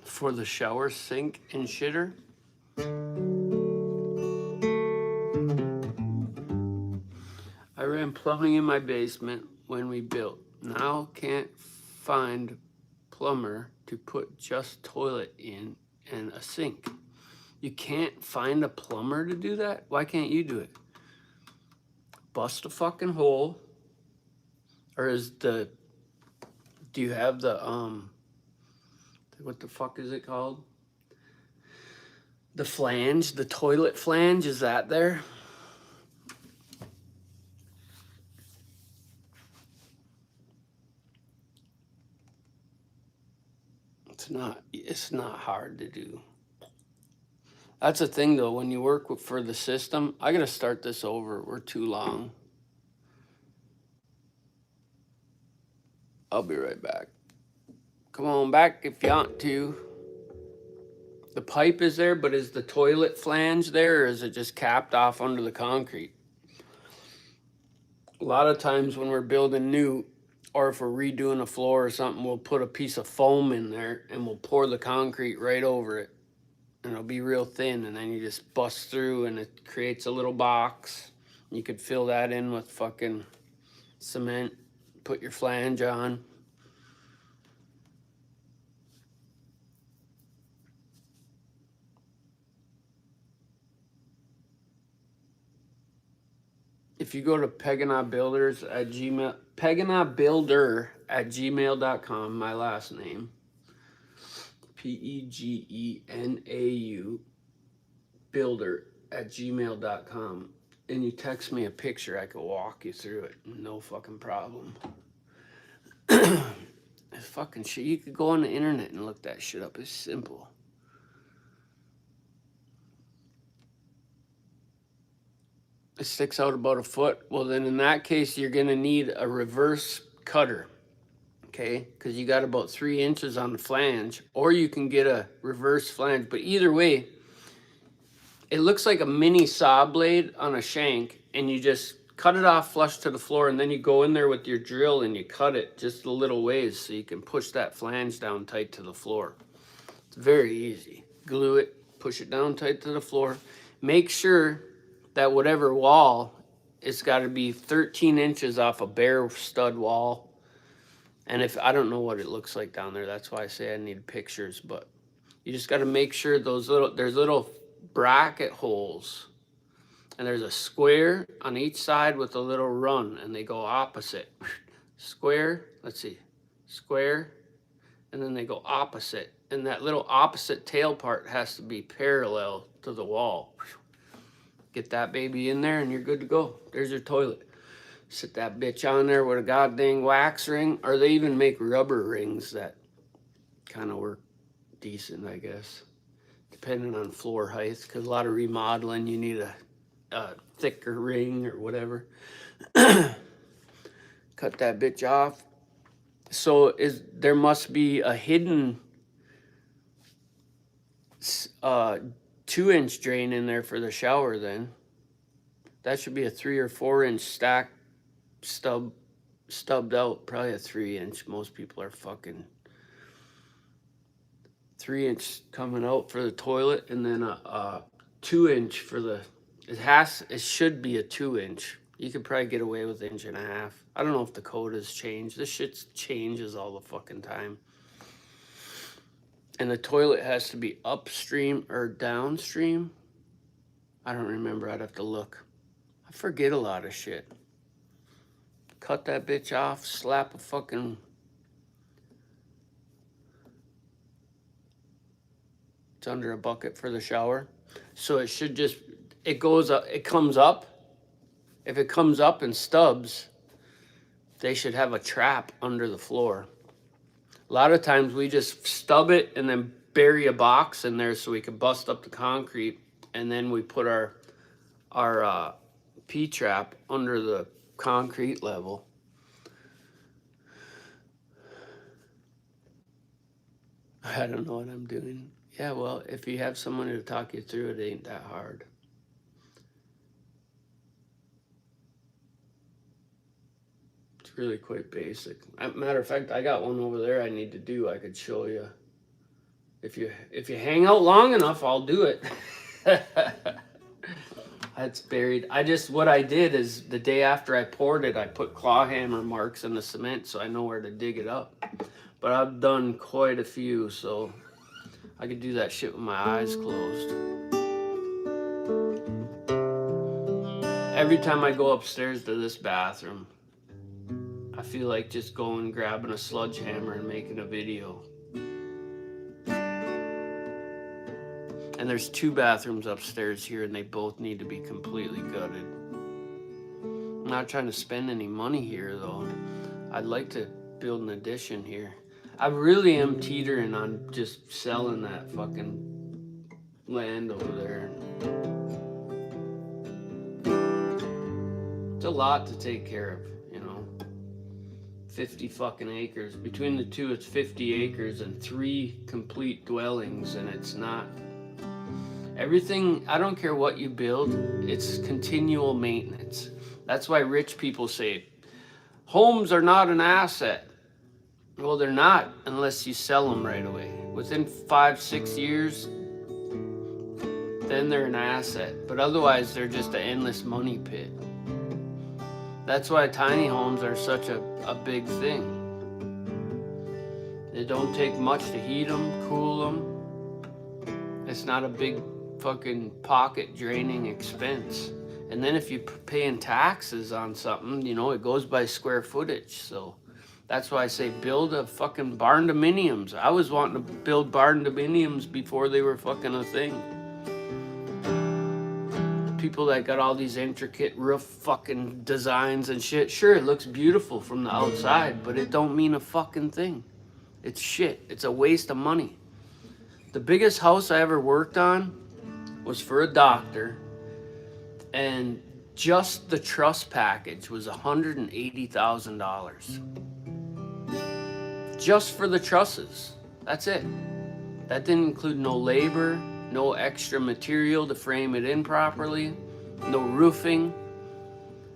For the shower sink and shitter. I ran plumbing in my basement when we built. Now can't find plumber to put just toilet in and a sink. You can't find a plumber to do that? Why can't you do it? Bust a fucking hole. Or do you have the, what the fuck is it called? The flange, the toilet flange, is that there? It's not hard to do. That's the thing though, when you work for the system, I gotta start this over, we're too long. I'll be right back. Come on back if you want to. The pipe is there, but is the toilet flange there, or is it just capped off under the concrete? A lot of times when we're building new, or if we're redoing a floor or something, we'll put a piece of foam in there and we'll pour the concrete right over it. And it'll be real thin, and then you just bust through and it creates a little box. You could fill that in with fucking cement, put your flange on. If you go to peganabuilder@gmail.com, my last name, PEGENAU, builder at gmail.com and you text me a picture, I could walk you through it. No fucking problem. It's fucking shit. You could go on the internet and look that shit up. It's simple. It sticks out about a foot. Well, then in that case, you're going to need a reverse cutter. Okay? Because you got about 3 inches on the flange. Or you can get a reverse flange. But either way, it looks like a mini saw blade on a shank. And you just cut it off flush to the floor. And then you go in there with your drill and you cut it just a little ways. So you can push that flange down tight to the floor. It's very easy. Glue it. Push it down tight to the floor. Make sure that whatever wall, it's got to be 13 inches off a bare stud wall. And if I don't know what it looks like down there, that's why I say I need pictures. But you just got to make sure there's little bracket holes, and there's a square on each side with a little run, and they go opposite. Square, let's see, square, and then they go opposite. And that little opposite tail part has to be parallel to the wall. Get that baby in there and you're good to go. There's your toilet. Sit that bitch on there with a goddamn wax ring, or they even make rubber rings that kind of work decent, I guess, depending on floor height, because a lot of remodeling you need a thicker ring or whatever. Cut that bitch off. So there must be a hidden 2-inch drain in there for the shower. Then that should be a 3 or 4 inch stack stubbed out, probably a 3 inch. Most people are fucking 3 inch coming out for the toilet, and then a 2 inch for the it should be a 2 inch. You could probably get away with 1.5 inches. I don't know if the code has changed. This shit changes all the fucking time. And the toilet has to be upstream or downstream. I don't remember. I'd have to look. I forget a lot of shit. Cut that bitch off. Slap a fucking... It's under a bucket for the shower. So it should just... It goes up. It comes up. If it comes up and stubs, they should have a trap under the floor. A lot of times we just stub it and then bury a box in there so we can bust up the concrete, and then we put our P-trap under the concrete level. I don't know what I'm doing. Yeah, well, if you have someone to talk you through it, ain't that hard. Really quite basic. Matter of fact, I got one over there I need to do. I could show you. If you hang out long enough, I'll do it. That's buried. What I did is the day after I poured it, I put claw hammer marks in the cement so I know where to dig it up. But I've done quite a few, so I could do that shit with my eyes closed. Every time I go upstairs to this bathroom, I feel like just going, grabbing a sledgehammer and making a video. And there's 2 bathrooms upstairs here, and they both need to be completely gutted. I'm not trying to spend any money here, though. I'd like to build an addition here. I really am teetering on just selling that fucking land over there. It's a lot to take care of, you know. 50 fucking acres. Between the 2, it's 50 acres and 3 complete dwellings, and it's not... Everything, I don't care what you build, it's continual maintenance. That's why rich people say, homes are not an asset. Well, they're not unless you sell them right away. Within 5-6 years, then they're an asset. But otherwise, they're just an endless money pit. That's why tiny homes are such a big thing. They don't take much to heat them, cool them. It's not a big fucking pocket draining expense. And then if you're paying taxes on something, you know, it goes by square footage. So that's why I say build a fucking barn-dominiums. I was wanting to build barn-dominiums before they were fucking a thing. people that got all these intricate roof fucking designs and shit. Sure, it looks beautiful from the outside, but it don't mean a fucking thing. It's shit. It's a waste of money. The biggest house I ever worked on was for a doctor, and just the truss package was $180,000. Just for the trusses. That's it. That didn't include no labor, no extra material to frame it in properly, no roofing.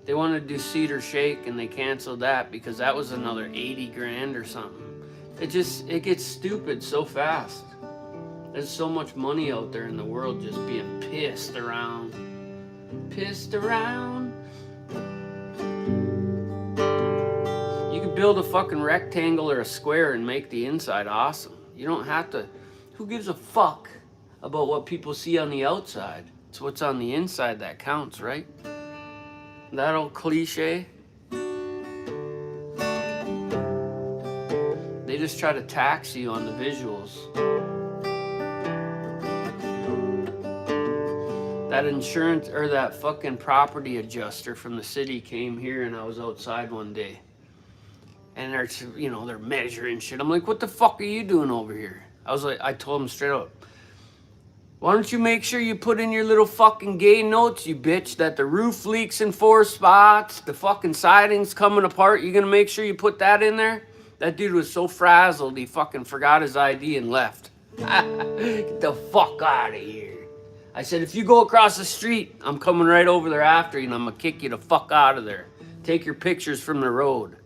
They wanted to do cedar shake and they canceled that because that was another 80 grand or something. It gets stupid so fast. There's so much money out there in the world just being pissed around. Pissed around. You could build a fucking rectangle or a square and make the inside awesome. You don't have to. Who gives a fuck about what people see on the outside? It's what's on the inside that counts, right? That old cliche. They just try to tax you on the visuals. That insurance or that fucking property adjuster from the city came here and I was outside one day. And they're measuring shit. I'm like, what the fuck are you doing over here? I told him straight up, why don't you make sure you put in your little fucking gay notes, you bitch, that the roof leaks in 4 spots, the fucking siding's coming apart. You gonna make sure you put that in there? That dude was so frazzled, he fucking forgot his ID and left. Get the fuck out of here. I said, if you go across the street, I'm coming right over there after you and I'm gonna kick you the fuck out of there. Take your pictures from the road.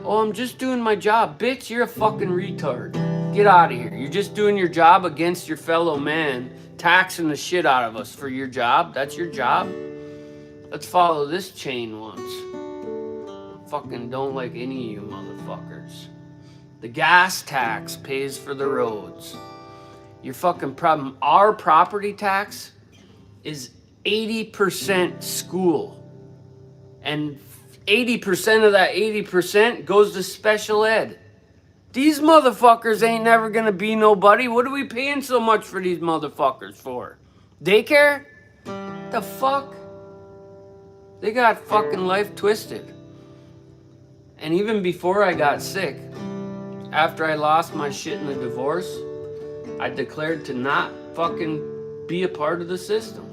I'm just doing my job. Bitch, you're a fucking retard. Get out of here. You're just doing your job against your fellow man, taxing the shit out of us for your job. That's your job? Let's follow this chain once. Fucking don't like any of you motherfuckers. The gas tax pays for the roads. Your fucking problem. Our property tax is 80% school. And 80% of that 80% goes to special ed. These motherfuckers ain't never gonna be nobody. What are we paying so much for these motherfuckers for? Daycare? The fuck? They got fucking life twisted. And even before I got sick, after I lost my shit in the divorce, I declared to not fucking be a part of the system.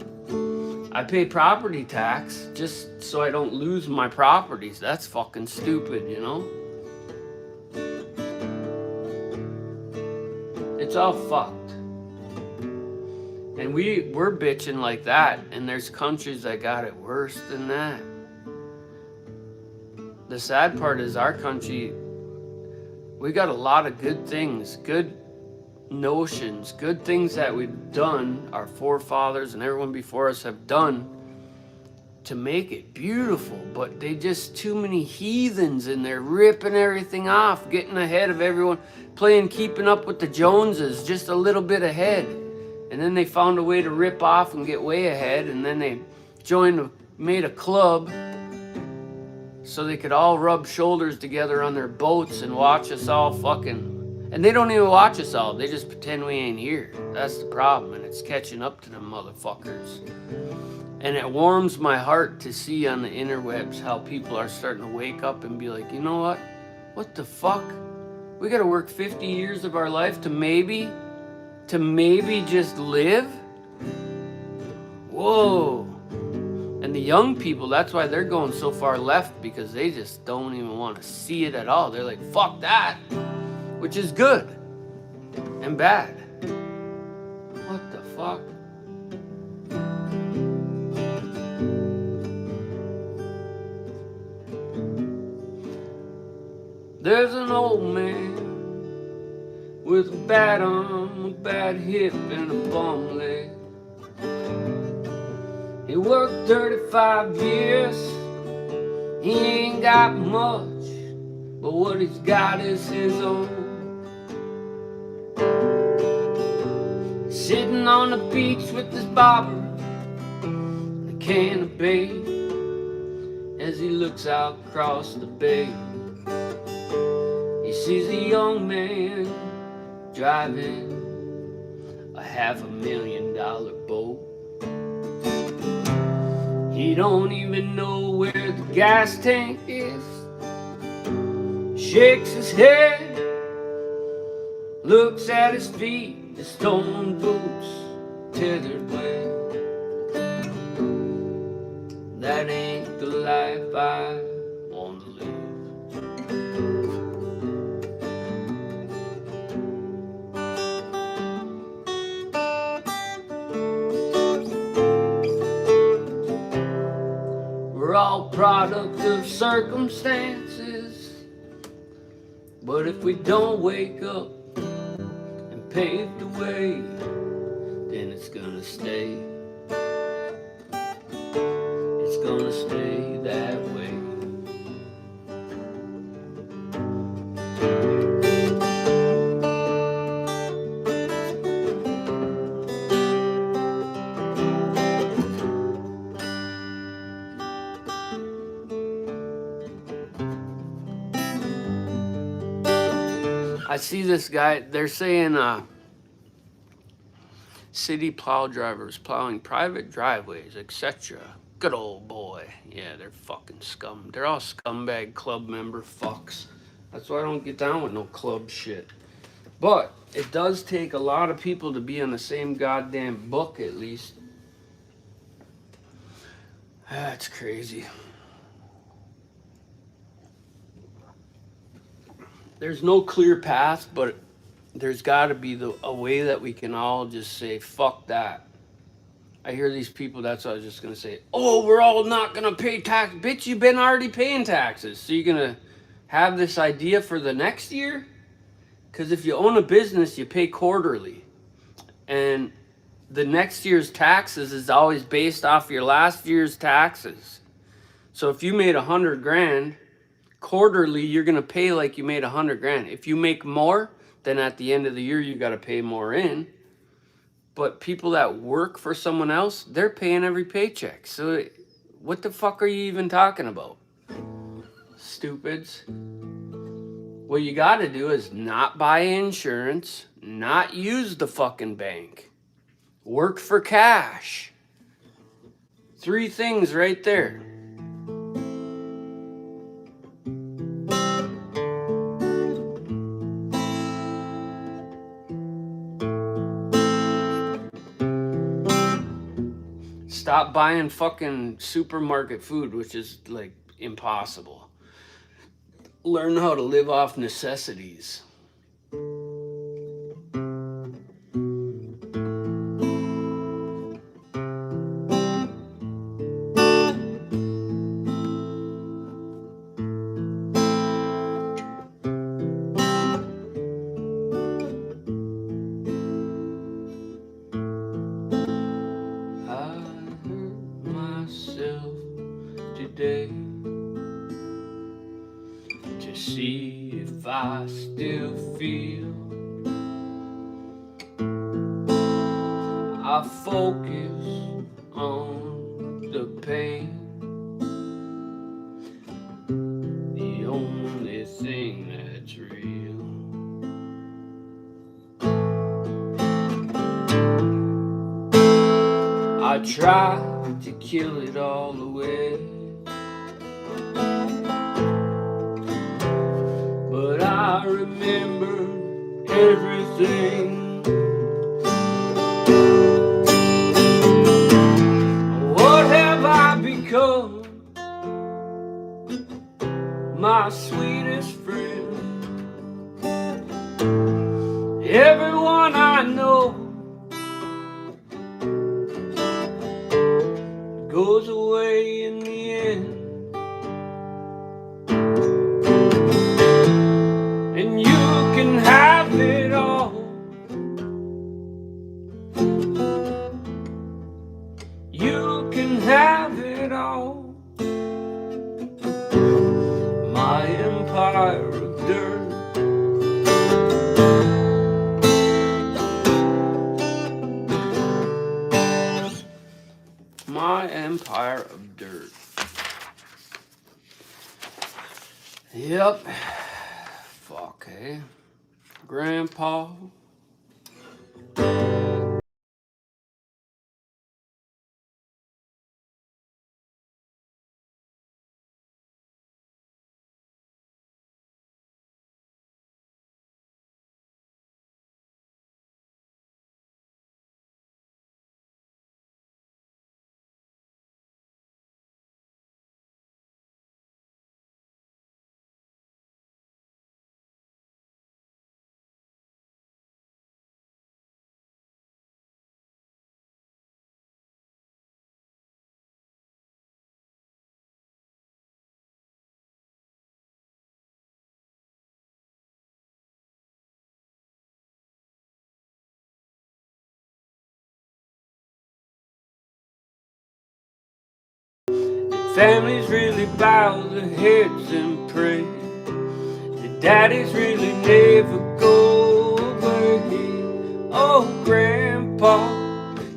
I pay property tax just so I don't lose my properties. That's fucking stupid, you know? It's all fucked. And we're bitching like that, and there's countries that got it worse than that. The sad part is our country, we got a lot of good things, good notions, good things that we've done, our forefathers and everyone before us have done to make it beautiful, but they just too many heathens in there ripping everything off, getting ahead of everyone, playing keeping up with the Joneses, just a little bit ahead. And then they found a way to rip off and get way ahead, and then they made a club so they could all rub shoulders together on their boats and watch us all fucking. And they don't even watch us all. They just pretend we ain't here. That's the problem. And it's catching up to them motherfuckers. And it warms my heart to see on the interwebs how people are starting to wake up and be like, you know what? What the fuck? We gotta work 50 years of our life to maybe just live? Whoa. And the young people, that's why they're going so far left, because they just don't even want to see it at all. They're like, fuck that. Which is good and bad. What the fuck? There's an old man with a bad arm, a bad hip, and a bum leg. He worked 35 years. He ain't got much, but what he's got is his own. Sitting on the beach with his bobber, a can of bait, as he looks out across the bay. He sees a young man driving a $500,000 boat. He don't even know where the gas tank is. Shakes his head, looks at his feet, his stone boots tethered way. That ain't the life I want to live. We're all product of circumstances, but if we don't wake up and pave the way, then it's gonna stay. It's gonna stay that way. I see this guy, they're saying city plow drivers plowing private driveways, etc. Good old boy. Yeah, they're fucking scum. They're all scumbag club member fucks. That's why I don't get down with no club shit. But it does take a lot of people to be on the same goddamn book, at least. That's crazy. There's no clear path, but there's got to be a way that we can all just say, fuck that. I hear these people, that's what I was just going to say. Oh, we're all not going to pay tax. Bitch, you've been already paying taxes. So you're going to have this idea for the next year? Because if you own a business, you pay quarterly. And the next year's taxes is always based off your last year's taxes. So if you made 100 grand, quarterly, you're going to pay like you made 100 grand. If you make more, then at the end of the year, you got to pay more in. But people that work for someone else, they're paying every paycheck. So what the fuck are you even talking about? Stupids. What you got to do is not buy insurance, not use the fucking bank. Work for cash. 3 things right there. Stop buying fucking supermarket food, which is like impossible. Learn how to live off necessities. Today to see if I still feel. I focus on the pain, the only thing that's real. I try to kill it all away, but I remember everything. What have I become? My sweetest friend. Everyone I know goes away in the end. And you can have it all. You can have it all. My empire of dirt. My empire of dirt. Yep. Fuck, eh? Grandpa The families really bow their heads and pray. The daddies really never go away. Oh, Grandpa,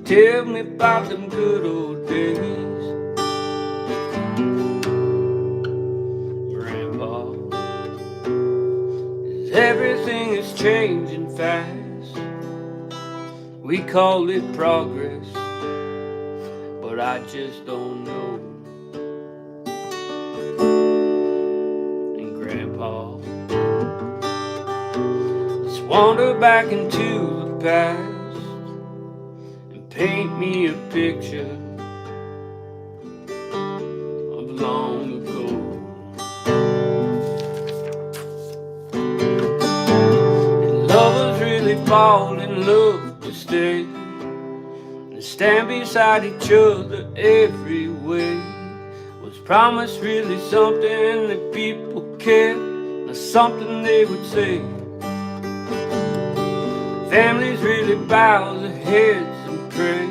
tell me about them good old days. Grandpa, everything is changing fast. We call it progress, but I just don't know. And Grandpa, let's wander back into the past and paint me a picture of long ago. And lovers really fall in love to stay and stand beside each other every way. Was promise really something that people cared, or something they would say? Families really bow their heads and pray.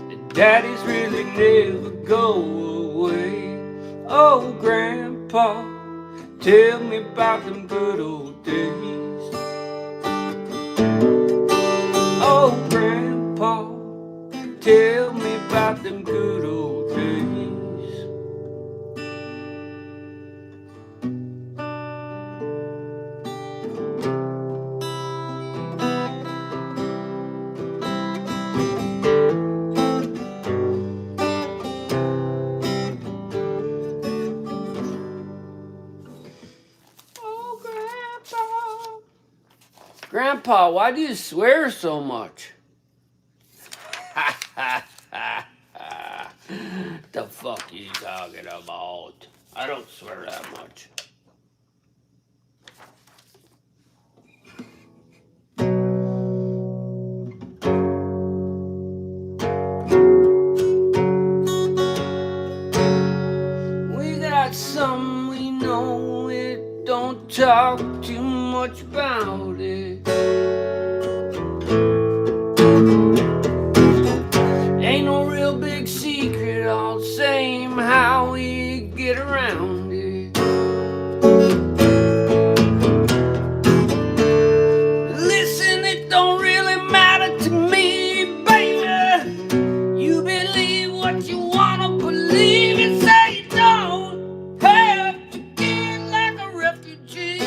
The daddies really never go away. Oh, Grandpa, tell me about them good old days. Oh, Grandpa, tell me about them good old days. Oh, Grandpa. Grandpa, why do you swear so much? The fuck you talking about? I don't swear that much. We got some we know it, don't talk too much about it. Ain't no real big secret, all the same how we get around it. Listen, it don't really matter to me, baby. You believe what you wanna believe and say you don't have to get like a refugee.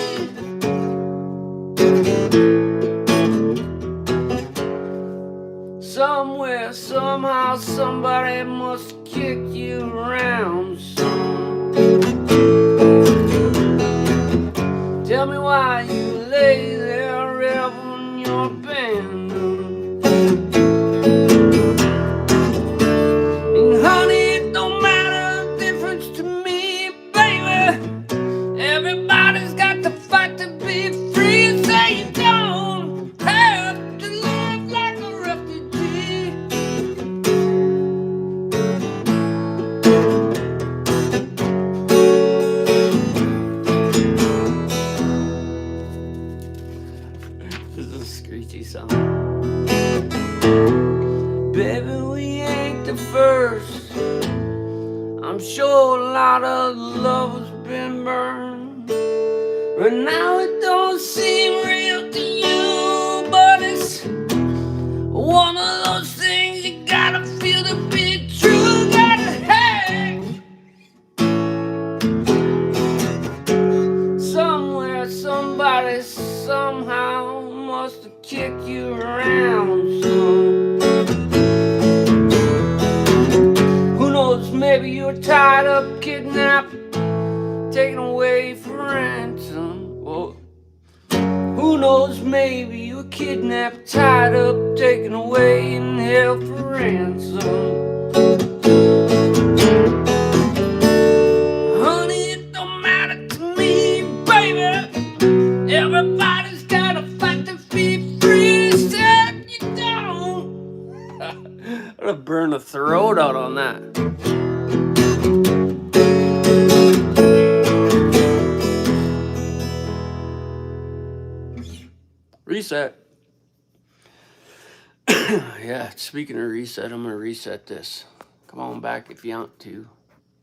Somewhere, somehow, somebody must kick you around some. Tell me why you lay there reveling your abandon. And honey, it don't matter the difference to me, baby. Everybody's got to fight to be free. Say you don't have to live like a refugee. This is a screechy song. Baby, we ain't the first. I'm sure a lot of love has been burned, but now it don't seem real to you. But it's one of those things you gotta feel to be true. Gotta hang somewhere, somebody somehow must have kicked you around some. Who knows, maybe you're tied up, kidnapped, taken away for ransom. Whoa. Who knows, maybe you were kidnapped, tied up, taken away and held for ransom. Honey, it don't matter to me, baby. Everybody's gotta fight to be free. Said you don't. I'm gonna burn the throat out on that. Reset. Yeah, speaking of reset, I'm gonna reset this. Come on back if you want to.